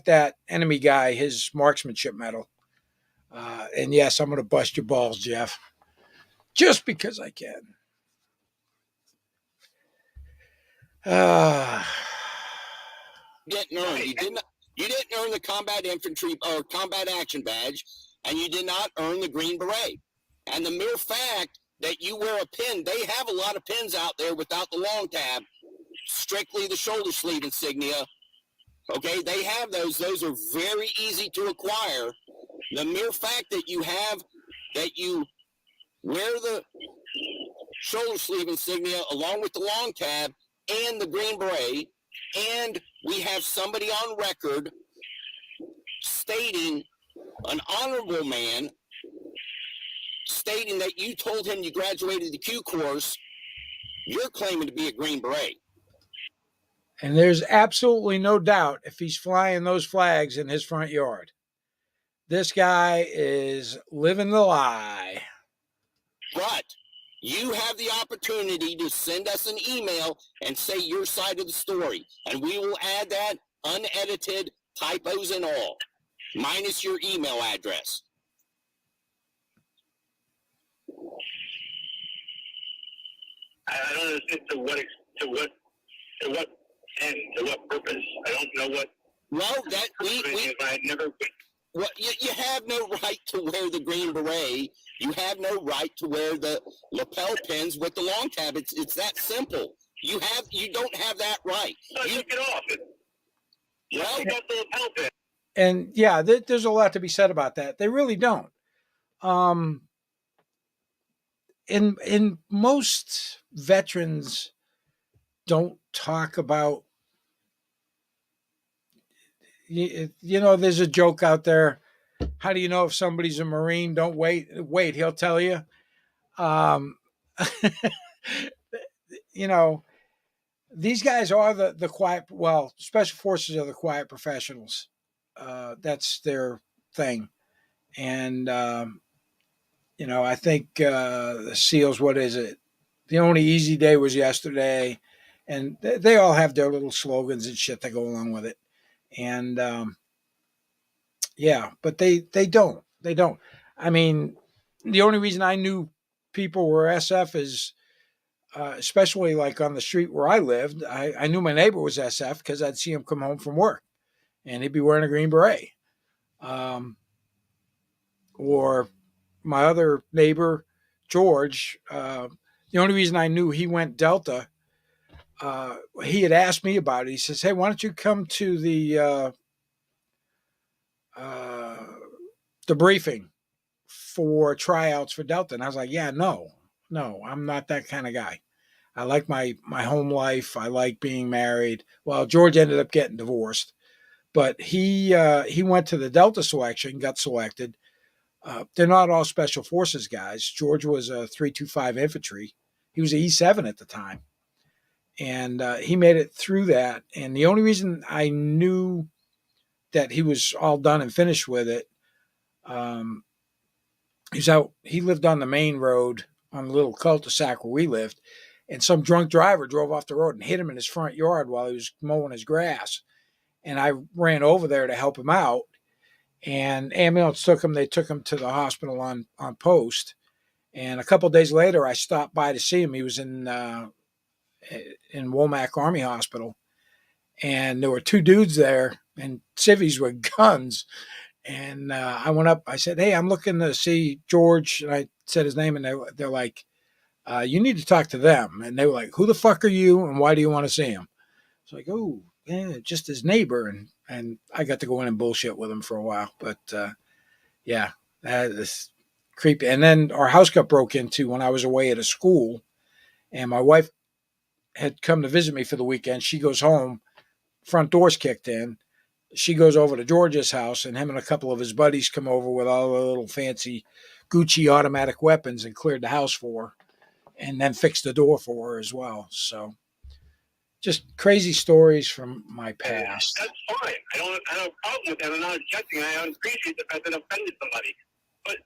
that enemy guy his marksmanship medal. And yes, I'm going to bust your balls, Jeff, just because I can. Didn't earn. You didn't earn the combat infantry or combat action badge, and you did not earn the Green Beret. And the mere fact that you wear a pin, they have a lot of pins out there without the long tab, strictly the shoulder sleeve insignia. Okay, they have those. Those are very easy to acquire. The mere fact that you wear the shoulder sleeve insignia along with the long tab and the Green Beret, and we have somebody on record stating, an honorable man, stating that you told him you graduated the Q course, you're claiming to be a Green Beret. And there's absolutely no doubt if he's flying those flags in his front yard. This guy is living the lie. But you have the opportunity to send us an email and say your side of the story. And we will add that unedited, typos and all, minus your email address. I don't understand to what end, to what purpose. I don't know what. Well, that I never. Well, you have no right to wear the Green Beret. You have no right to wear the lapel pins with the long tab. It's that simple. You don't have that right. No, you get off it. Well, you got the lapel pin. And yeah, there's a lot to be said about that. They really don't. In most veterans don't talk about. You know, there's a joke out there. How do you know if somebody's a Marine? Don't wait. He'll tell you. You know, these guys are the quiet. Well, special forces are the quiet professionals. That's their thing. And you know, I think the SEALs. What is it? The only easy day was yesterday, and they all have their little slogans and shit that go along with it. And yeah, but they don't. They don't. I mean, the only reason I knew people were SF is, especially like on the street where I lived, I knew my neighbor was SF because I'd see him come home from work, and he'd be wearing a Green Beret. Or my other neighbor, George, the only reason I knew he went Delta, he had asked me about it. He says, "Hey, why don't you come to the briefing for tryouts for Delta?" And I was like, "Yeah, no, I'm not that kind of guy. I like my home life. I like being married." Well, George ended up getting divorced, but he went to the Delta selection, got selected. They're not all special forces guys. George was a 325 infantry. He was an E7 at the time. And he made it through that. And the only reason I knew that he was all done and finished with it, he lived on the main road on the little cul-de-sac where we lived. And some drunk driver drove off the road and hit him in his front yard while he was mowing his grass. And I ran over there to help him out. And ambulance took him. They took him to the hospital on post. And a couple of days later, I stopped by to see him. He was in Womack Army Hospital. And there were two dudes there in civvies with guns. And I went up. I said, "Hey, I'm looking to see George." And I said his name, and they're like, "You need to talk to them." And they were like, "Who the fuck are you? And why do you want to see him?" It's like, "Oh, yeah, just his neighbor." And I got to go in and bullshit with him for a while. But yeah, that is creepy. And then our house got broke into when I was away at a school, and my wife had come to visit me for the weekend. She goes home, front doors kicked in. She goes over to George's house, and him and a couple of his buddies come over with all the little fancy Gucci automatic weapons and cleared the house for her, and then fixed the door for her as well. So, just crazy stories from my past. That's fine. I don't have a problem with that. I'm not objecting. I appreciate the fact that I offended somebody. But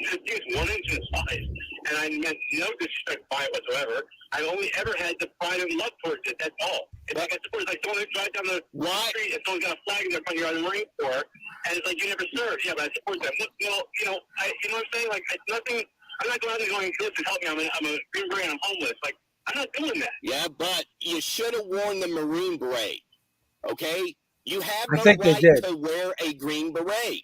the thing's 1 inch in size, and I meant no disrespect by it whatsoever. I've only ever had the pride and love towards it. That's all. It's like I suppose like someone who drives down the street and someone's got a flag in their front yard in the Marine Corps, and it's like you never served. Yeah, but I support them. Well, you know what I'm saying? Like it's nothing. I'm not going out there going, "Listen, help me. I'm a Green Beret. I'm homeless." Like I'm not doing that. Yeah, but you should have worn the Marine Beret. Okay, you have no think they right did. to wear a Green Beret.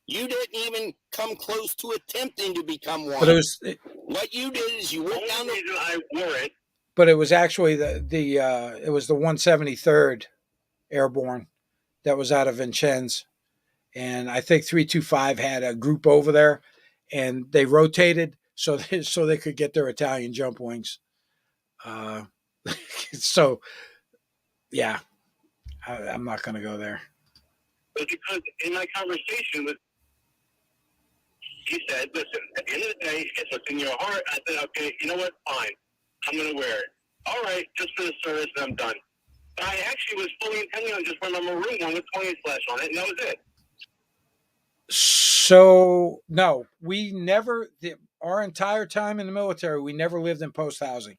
You didn't even come close to attempting to become one. But what you did is you went down the reason I wore it. But it was actually it was the 173rd Airborne that was out of Vincennes, and I think 325 had a group over there, and they rotated so they could get their Italian jump wings. So yeah, I'm not going to go there. But because in my conversation with, he said, "Listen, at the end of the day, it's what's in your heart." I said, "Okay, you know what? Fine, I'm going to wear it. All right, just for the service, and I'm done." But I actually was fully intending on just wearing my maroon one with 20 slash on it, and that was it. So no, we never. Our entire time in the military, we never lived in post housing.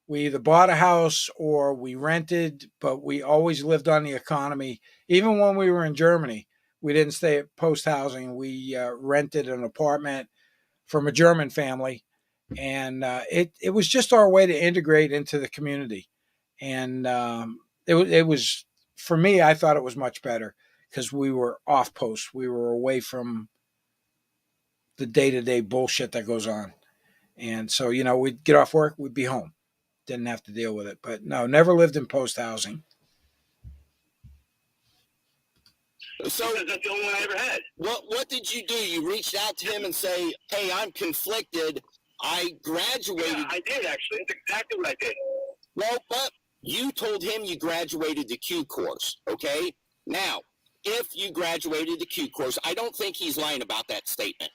We either bought a house or we rented, but we always lived on the economy. Even when we were in Germany, we didn't stay at post housing. We rented an apartment from a German family, and it was just our way to integrate into the community. And it was for me. I thought it was much better because we were off post. We were away from the day-to-day bullshit that goes on. And so, we'd get off work, we'd be home. Didn't have to deal with it. But no, never lived in post housing. So that's the only one I ever had. What did you do? You reached out to him and say, "Hey, I'm conflicted. I graduated." Yeah, I did actually. That's exactly what I did. Well, but you told him you graduated the Q course, okay? Now, if you graduated the Q course, I don't think he's lying about that statement.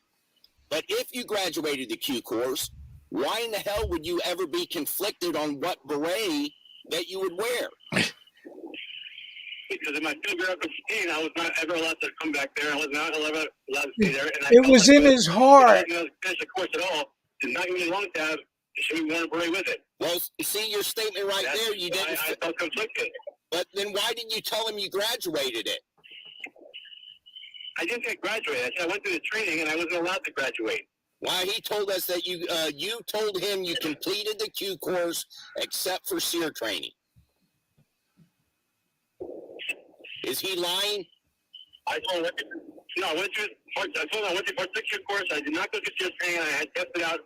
But if you graduated the Q course, why in the hell would you ever be conflicted on what beret that you would wear? Because in my field grade up in Spain, I was not ever allowed to come back there. I was not allowed to stay there. And it was in his heart. If I didn't finish the course at all, did not give me the wrong tab. It should be wearing a beret with it. Well, you see your statement right there. You didn't. I felt conflicted. But then why didn't you tell him you graduated it? I didn't get graduated. I said I went through the training and I wasn't allowed to graduate. Why, he told us that you told him you completed the Q course except for SEER training. Is he lying? I told him, no, I went through part 6 year course. I did not go through SEER training. I had tested out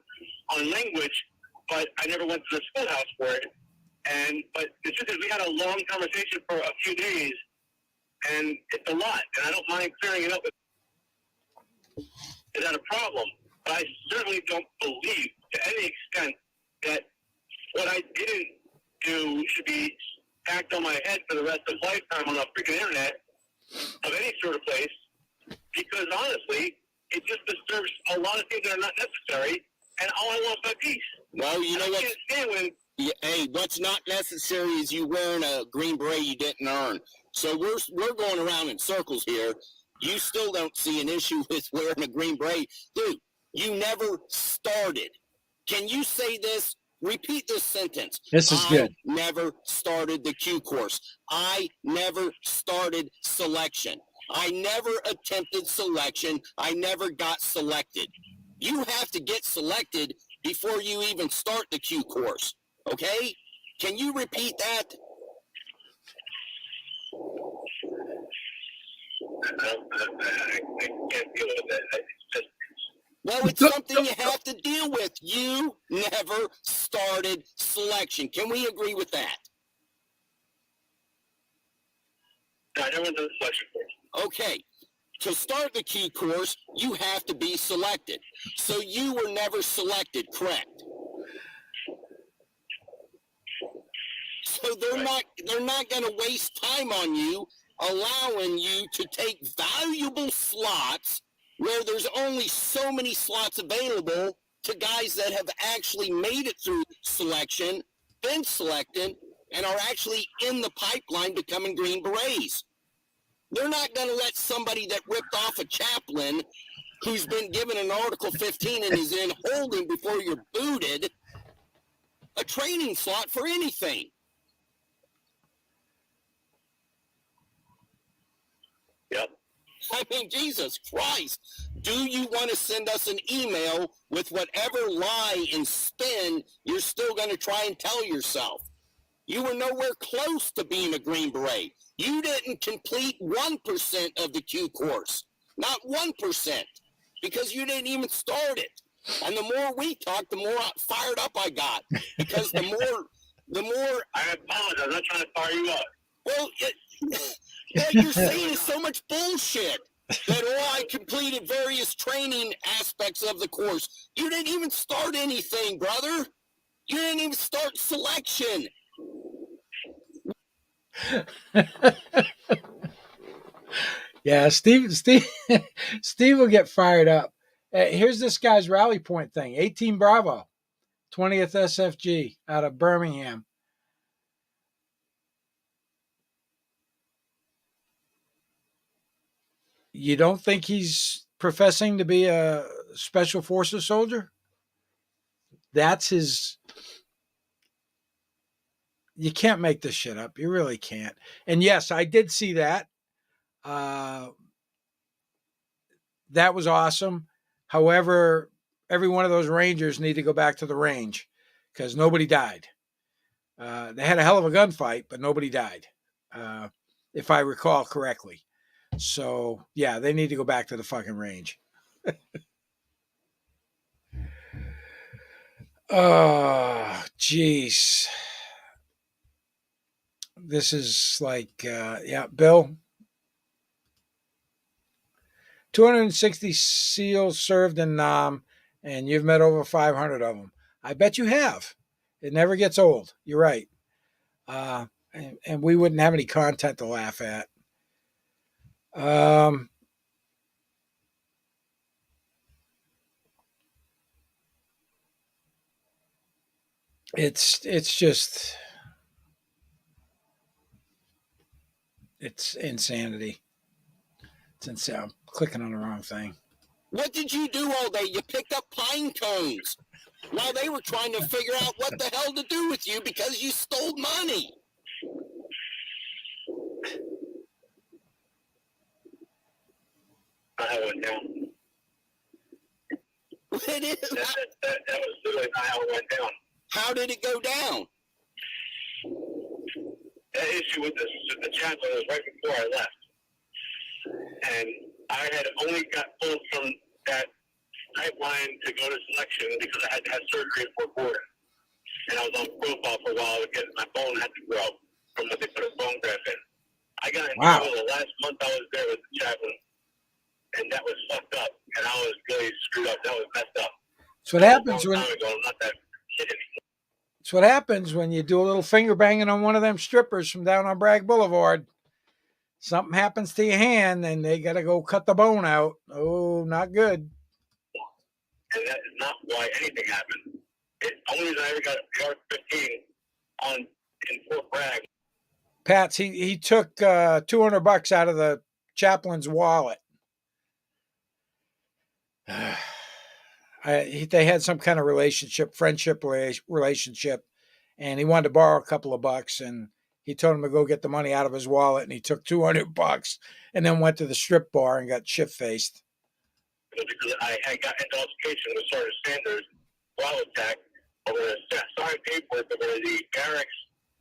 on language, but I never went to the schoolhouse for it. But the truth is, we had a long conversation for a few days, and it's a lot, and I don't mind clearing it up. Is that a problem? But I certainly don't believe to any extent that what I didn't do should be packed on my head for the rest of lifetime on the freaking internet of any sort of place, because honestly, it just disturbs a lot of things that are not necessary, and all I want is my peace. Well, you know what? I can't stand when... Hey, what's not necessary is you wearing a Green Beret you didn't earn. So we're going around in circles here. You still don't see an issue with wearing a Green Beret. Dude, you never started. Can you say this? Repeat this sentence. This is good. I never started the Q course. I never started selection. I never attempted selection. I never got selected. You have to get selected before you even start the Q course. Okay? Can you repeat that? I can't deal with that. It's just, Well, it's something you have to deal with. You never started selection. Can we agree with that? I never done the selection course. Okay. To start the Q course, you have to be selected. So you were never selected, correct? So they're not going to waste time on you, allowing you to take valuable slots where there's only so many slots available to guys that have actually made it through selection, been selected, and are actually in the pipeline becoming Green Berets. They're not going to let somebody that ripped off a chaplain who's been given an Article 15 and is in holding before you're booted a training slot for anything. Yep. I mean, Jesus Christ, do you want to send us an email with whatever lie and spin you're still going to try and tell yourself? You were nowhere close to being a Green Beret. You didn't complete 1% of the Q course. Not 1%. Because you didn't even start it. And the more we talked, the more fired up I got. Because the more I apologize. I'm not trying to fire you up. well, what you're saying is so much bullshit that I completed various training aspects of the course. You didn't even start anything, brother. You didn't even start selection. Yeah, Steve will get fired up. Here's this guy's rally point thing. 18 Bravo, 20th SFG out of Birmingham. You don't think he's professing to be a special forces soldier? That's his. You can't make this shit up. You really can't. And yes, I did see that. That was awesome. However, every one of those Rangers need to go back to the range because nobody died. They had a hell of a gunfight, but nobody died, if I recall correctly. So, yeah, they need to go back to the fucking range. Oh, jeez. This is like, yeah, Bill. 260 SEALs served in Nam, and you've met over 500 of them. I bet you have. It never gets old. You're right. And we wouldn't have any content to laugh at. It's just, it's insanity. It's insane. I'm clicking on the wrong thing. What did you do all day? You picked up pine cones while they were trying to figure out what the hell to do with you because you stole money. I went down. It is. That was literally not how it went down. How did it go down? That issue with the chaplain was right before I left. And I had only got pulled from that pipeline to go to selection because I had to have surgery at Fort Gordon. And I was on profile for a while because my bone had to grow from what they put a bone graft in. I got in trouble the last month I was there with the chaplain. And that was fucked up. And I was really screwed up. That was messed up. That's what happens when. It's what happens when you do a little finger banging on one of them strippers from down on Bragg Boulevard. Something happens to your hand, and they got to go cut the bone out. Oh, not good. And that is not why anything happened. The only reason I ever got a PR-15 in Fort Bragg. Pats, he took $200 out of the chaplain's wallet. They had some kind of friendship relationship, and he wanted to borrow a couple of bucks, and he told him to go get the money out of his wallet, and he took $200 and then went to the strip bar and got shit-faced. Because I had got into altercation with Sergeant Sanders while attack over the signed paperwork over the barracks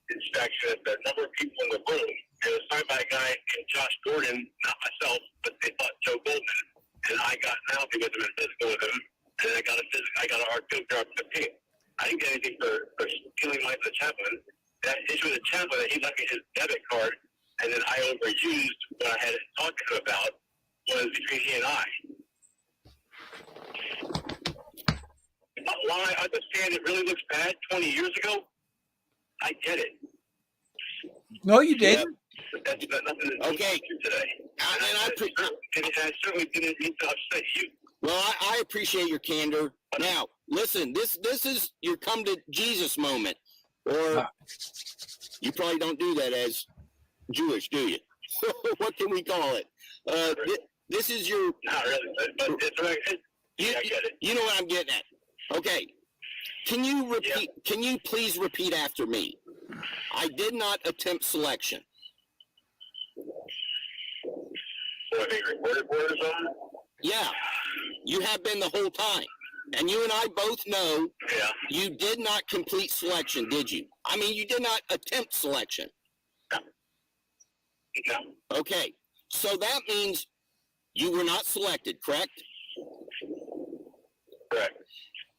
inspection, the number of people in the room, It was signed by a guy named Josh Gordon, not myself, but they thought Joe Goldman. And I got an outfit with him and physical with him. And then I got an RTO job 15. I didn't get anything for stealing the chaplain. That issue with the chaplain, that he left me his debit card, and then I overused what I had talked to him about was between he and I. While I understand it really looks bad 20 years ago, I get it. No, you didn't. That's got nothing to do Okay. with you today. And I certainly didn't mean to upset you. Well, I appreciate your candor. Now, listen, this is your come to Jesus moment, or you probably don't do that as Jewish, do you? What can we call it? This is your. Not really, but I get it. You know what I'm getting at. Okay. Can you repeat? Yeah. Can you please repeat after me? I did not attempt selection. What, being recorded for or something? Yeah, you have been the whole time. And you and I both know you did not complete selection, did you? I mean, you did not attempt selection. No. Okay, so that means you were not selected, correct? Correct.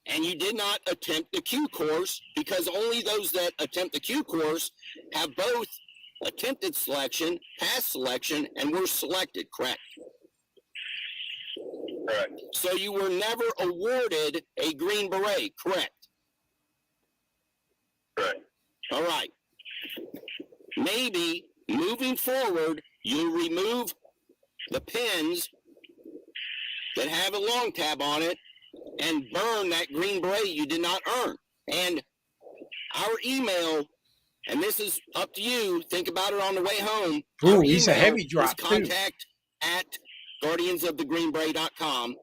And you did not attempt the Q course, because only those that attempt the Q course have both attempted selection, passed selection, and were selected, correct? Correct. So you were never awarded a Green Beret, correct? Correct. All right. Maybe moving forward, you'll remove the pins that have a long tab on it and burn that Green Beret you did not earn. And our email, and this is up to you, think about it on the way home. Ooh, he's a heavy drop, too. Contact at guardiansofthegreenberet.com.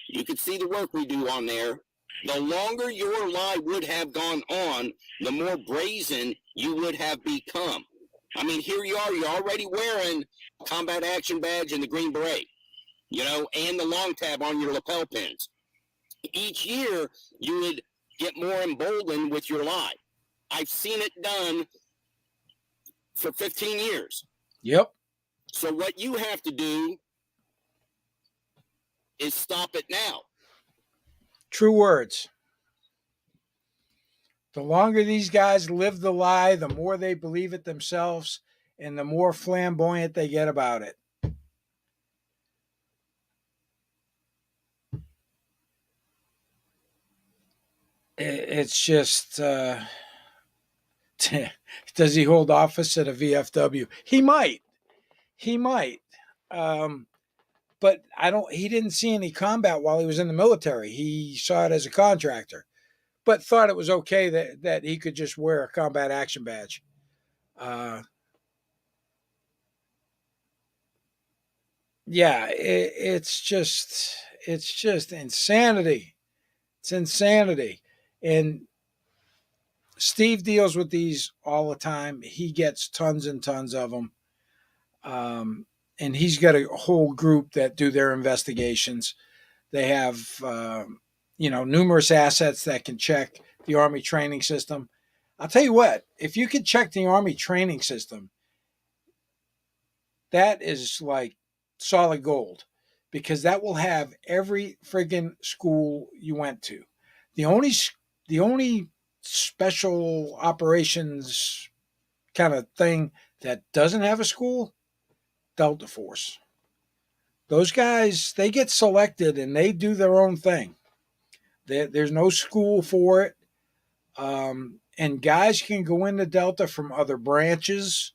You can see the work we do on there. The longer your lie would have gone on, the more brazen you would have become. I mean, here you are, you're already wearing combat action badge and the Green Beret, you know, and the long tab on your lapel pins. Each year, you would get more emboldened with your lie. I've seen it done for 15 years. Yep. So what you have to do is stop it now. True words. The longer these guys live the lie, the more they believe it themselves, and the more flamboyant they get about it. It's just, does he hold office at a VFW? He might. But he didn't see any combat while he was in the military. He saw it as a contractor, but thought it was okay that he could just wear a combat action badge. Yeah, it's just insanity. It's insanity. And Steve deals with these all the time. He gets tons and tons of them. And he's got a whole group that do their investigations. They have, numerous assets that can check the Army training system. I'll tell you what, if you could check the Army training system, that is like solid gold, because that will have every friggin' school you went to. The only special operations kind of thing that doesn't have a school, Delta Force. Those guys, they get selected and they do their own thing. There's no school for it. And guys can go into Delta from other branches.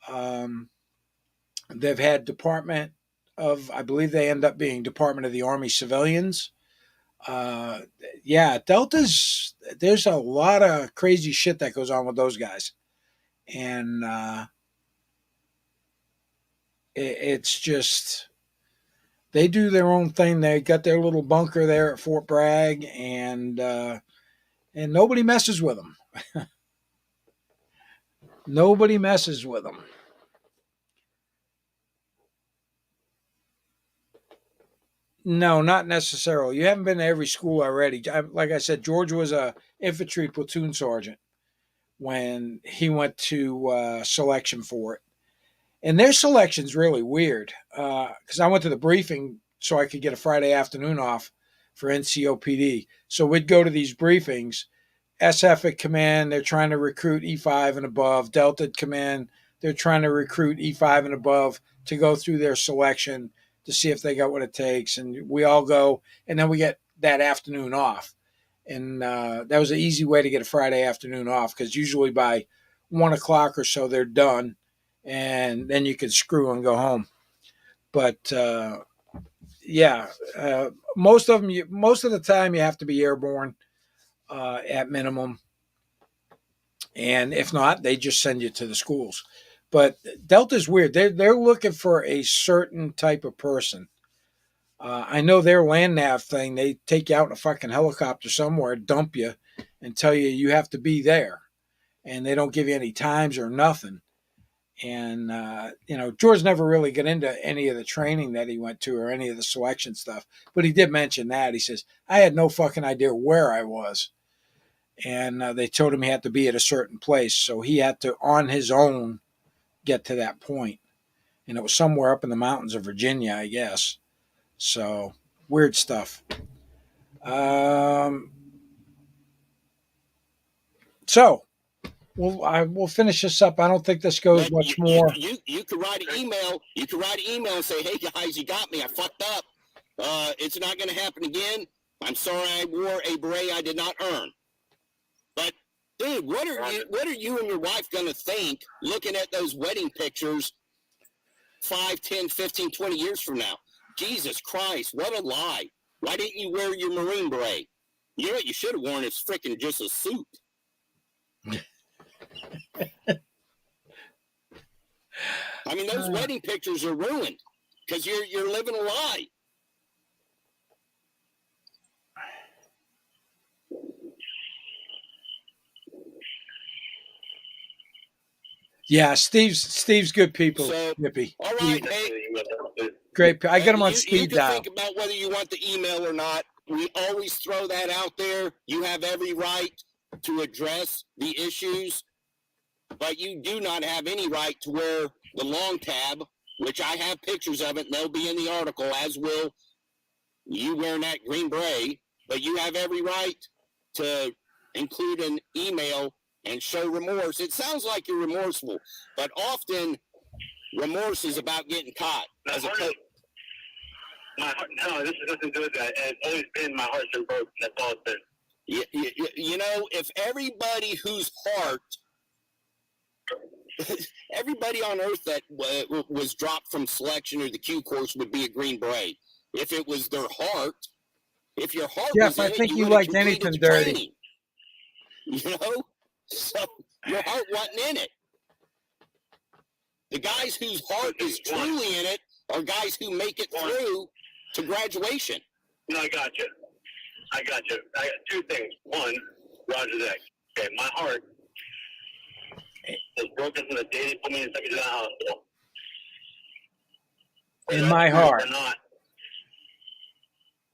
They've had I believe they end up being Department of the Army Civilians. Delta's, there's a lot of crazy shit that goes on with those guys. And it's just, they do their own thing. They got their little bunker there at Fort Bragg, and nobody messes with them. Nobody messes with them. No, not necessarily. You haven't been to every school already. Like I said, George was a infantry platoon sergeant. when he went to selection for it. And their selection's really weird because I went to the briefing so I could get a Friday afternoon off for NCOPD. So we'd go to these briefings. SF at command, they're trying to recruit E5 and above. Delta at command, they're trying to recruit E5 and above to go through their selection to see if they got what it takes. And we all go, and then we get that afternoon off. And that was an easy way to get a Friday afternoon off because usually by 1 o'clock or so they're done, and then you can screw and go home. But most of the time you have to be airborne at minimum, and if not, they just send you to the schools. But Delta's weird. They're looking for a certain type of person. I know their land nav thing. They take you out in a fucking helicopter somewhere, dump you, and tell you you have to be there, and they don't give you any times or nothing. And George never really got into any of the training that he went to or any of the selection stuff, but he did mention that. He says, I had no fucking idea where I was. And they told him he had to be at a certain place. So he had to, on his own, get to that point. And it was somewhere up in the mountains of Virginia, I guess. So, weird stuff. So, we'll finish this up. I don't think this goes much more. You could write an email. You could write an email and say, hey, guys, you got me. I fucked up. It's not going to happen again. I'm sorry I wore a beret I did not earn. But, dude, what are you and your wife going to think looking at those wedding pictures 5, 10, 15, 20 years from now? Jesus Christ, what a lie. Why didn't you wear your Marine beret? You know what you should have worn is freaking just a suit. I mean, those wedding pictures are ruined because you're living a lie. Yeah, Steve's good people. So, Yippee. All right, Great. I got him on you speed can dial. think about whether you want the email or not. We always throw that out there. You have every right to address the issues, but you do not have any right to wear the long tab, which I have pictures of it, and they'll be in the article, as will you wearing that green beret. But you have every right to include an email and show remorse. It sounds like you're remorseful, but often remorse is about getting caught. No, this is nothing to do with that. It's always been my heart's been broken. That's all it's been. You know, if everybody whose heart, everybody on earth that was dropped from selection or the Q course would be a Green Beret. If it was their heart, if your heart Jeff, was in I think it, you would have liked completed anything the dirty. training. You know? So your heart wasn't in it. The guys whose heart is truly in it are guys who make it through to graduation. No, I got you. I got two things. One, Roger that. Okay, my heart was broken from the day they put me in the hospital. In my heart.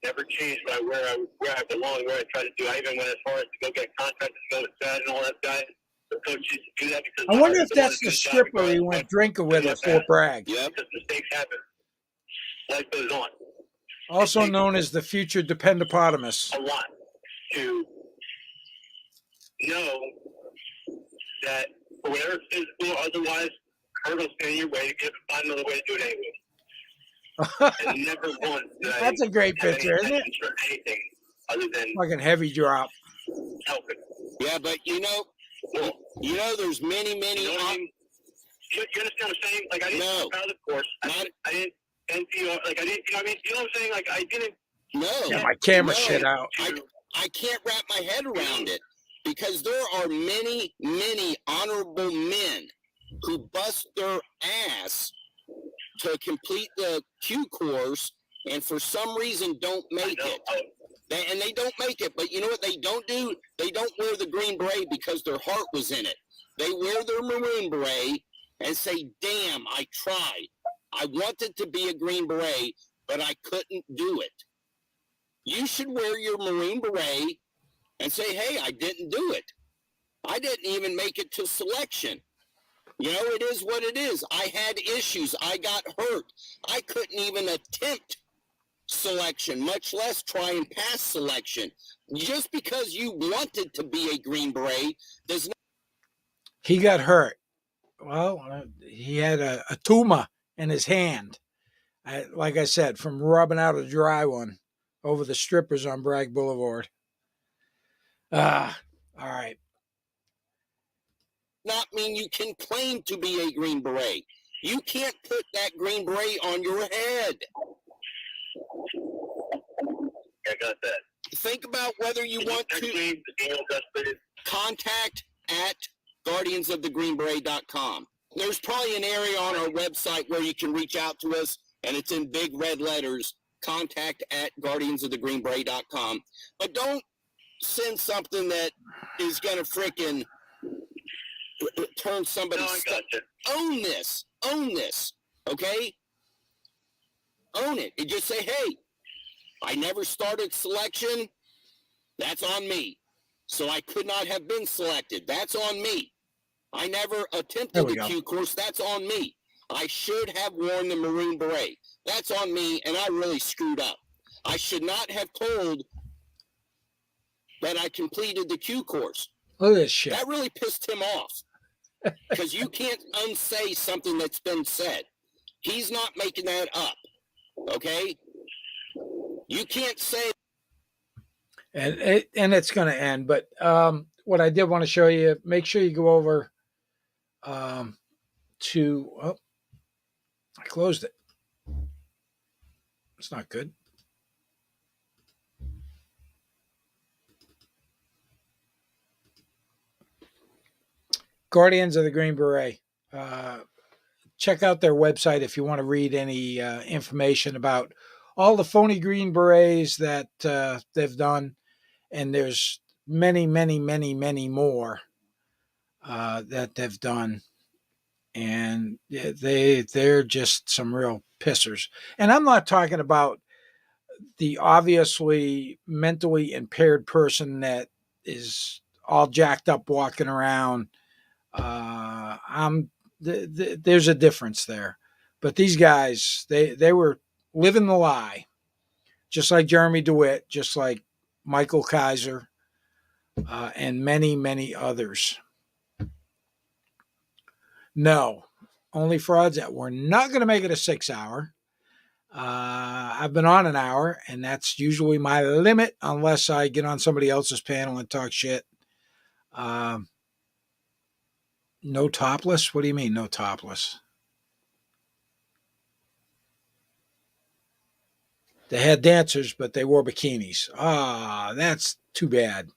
Never changed where I belong, where I try to do. I even went as far as to go get contractors to go to SAD and all that guy. The coach used to do that because I wonder if that's the stripper he went drinking with at Fort Bragg. Yeah, because mistakes happen. Life goes on. Also known as the future dependopotamus. A lot to know that for whatever physical or otherwise hurdles stand in your way, you have to find another way to do it anyway. And never once did That's a great picture, isn't it? for anything other than Fucking heavy drop. helping. Yeah, but you know, there's many. You know what I mean? You understand what I'm saying? Like I didn't out of the course. I didn't NPR. Like I didn't. You know what I mean? You know what I'm saying? Like I didn't. No. Yeah, my camera shit out. I can't wrap my head around it because there are many honorable men who bust their ass to complete the Q course and for some reason don't make it. And they don't make it, but you know what they don't do? They don't wear the Green Beret because their heart was in it. They wear their Maroon Beret and say, damn, I tried. I wanted to be a Green Beret, but I couldn't do it. You should wear your Maroon Beret and say, hey, I didn't do it. I didn't even make it to selection. You know, it is what it is. I had issues. I got hurt. I couldn't even attempt selection, much less try and pass selection. Just because you wanted to be a Green Beret does not. He got hurt. Well, he had a tumor in his hand. Like I said, from rubbing out a dry one over the strippers on Bragg Boulevard. All right. Not mean you can claim to be a Green Beret. You can't put that Green Beret on your head. I got that. Think about whether you want to contact at guardiansofthegreenberet.com. There's probably an area on our website where you can reach out to us, and it's in big red letters, contact at guardiansofthegreenberet.com. But don't send something that is going to frickin' turn somebody. No, I got you. Own this, okay? Own it. And just say, hey, I never started selection. That's on me. So I could not have been selected. That's on me. I never attempted the Q course. That's on me. I should have worn the maroon beret. That's on me, and I really screwed up. I should not have told that I completed the Q course. Look at this shit. That really pissed him off. Because you can't unsay something that's been said. He's not making that up. Okay? You can't say. And it's going to end. But what I did want to show you, make sure you go over to. Oh, I closed it. It's not good. Guardians of the Green Beret. Check out their website if you want to read any information about all the phony Green Berets that they've done. And there's many, many, many, many more that they've done. And they're just some real pissers. And I'm not talking about the obviously mentally impaired person that is all jacked up walking around. There's a difference there. But these guys, they were living the lie. Just like Jeremy DeWitt, just like Michael Kaiser, and many, many others. No, only frauds that we're not going to make it a 6 hour. I've been on an hour, and that's usually my limit unless I get on somebody else's panel and talk shit. No topless? What do you mean, no topless? They had dancers, but they wore bikinis. That's too bad.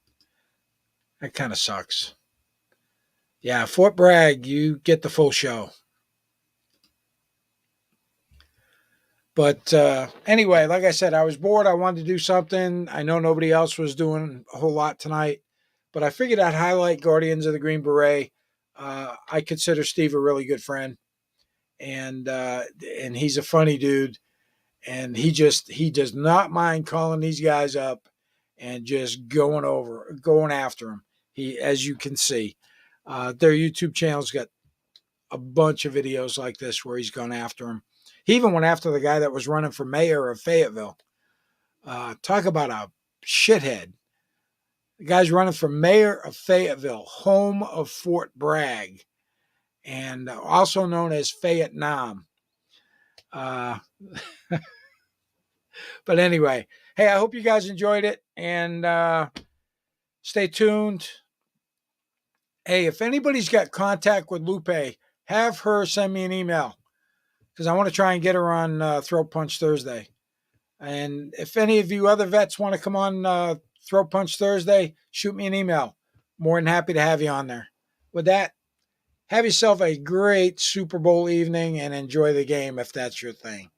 That kind of sucks. Yeah, Fort Bragg, you get the full show. But anyway, like I said, I was bored. I wanted to do something. I know nobody else was doing a whole lot tonight, but I figured I'd highlight Guardians of the Green Beret. I consider Steve a really good friend, and he's a funny dude, and he does not mind calling these guys up and just going after them. As you can see, their YouTube channel's got a bunch of videos like this where he's gone after him. He even went after the guy that was running for mayor of Fayetteville. Talk about a shithead. The guy's running for mayor of Fayetteville, home of Fort Bragg, and also known as Vietnam. But anyway, hey, I hope you guys enjoyed it, and stay tuned. Hey, if anybody's got contact with Lupe, have her send me an email, because I want to try and get her on Throat Punch Thursday. And if any of you other vets want to come on Throat Punch Thursday, shoot me an email. More than happy to have you on there. With that, have yourself a great Super Bowl evening and enjoy the game if that's your thing.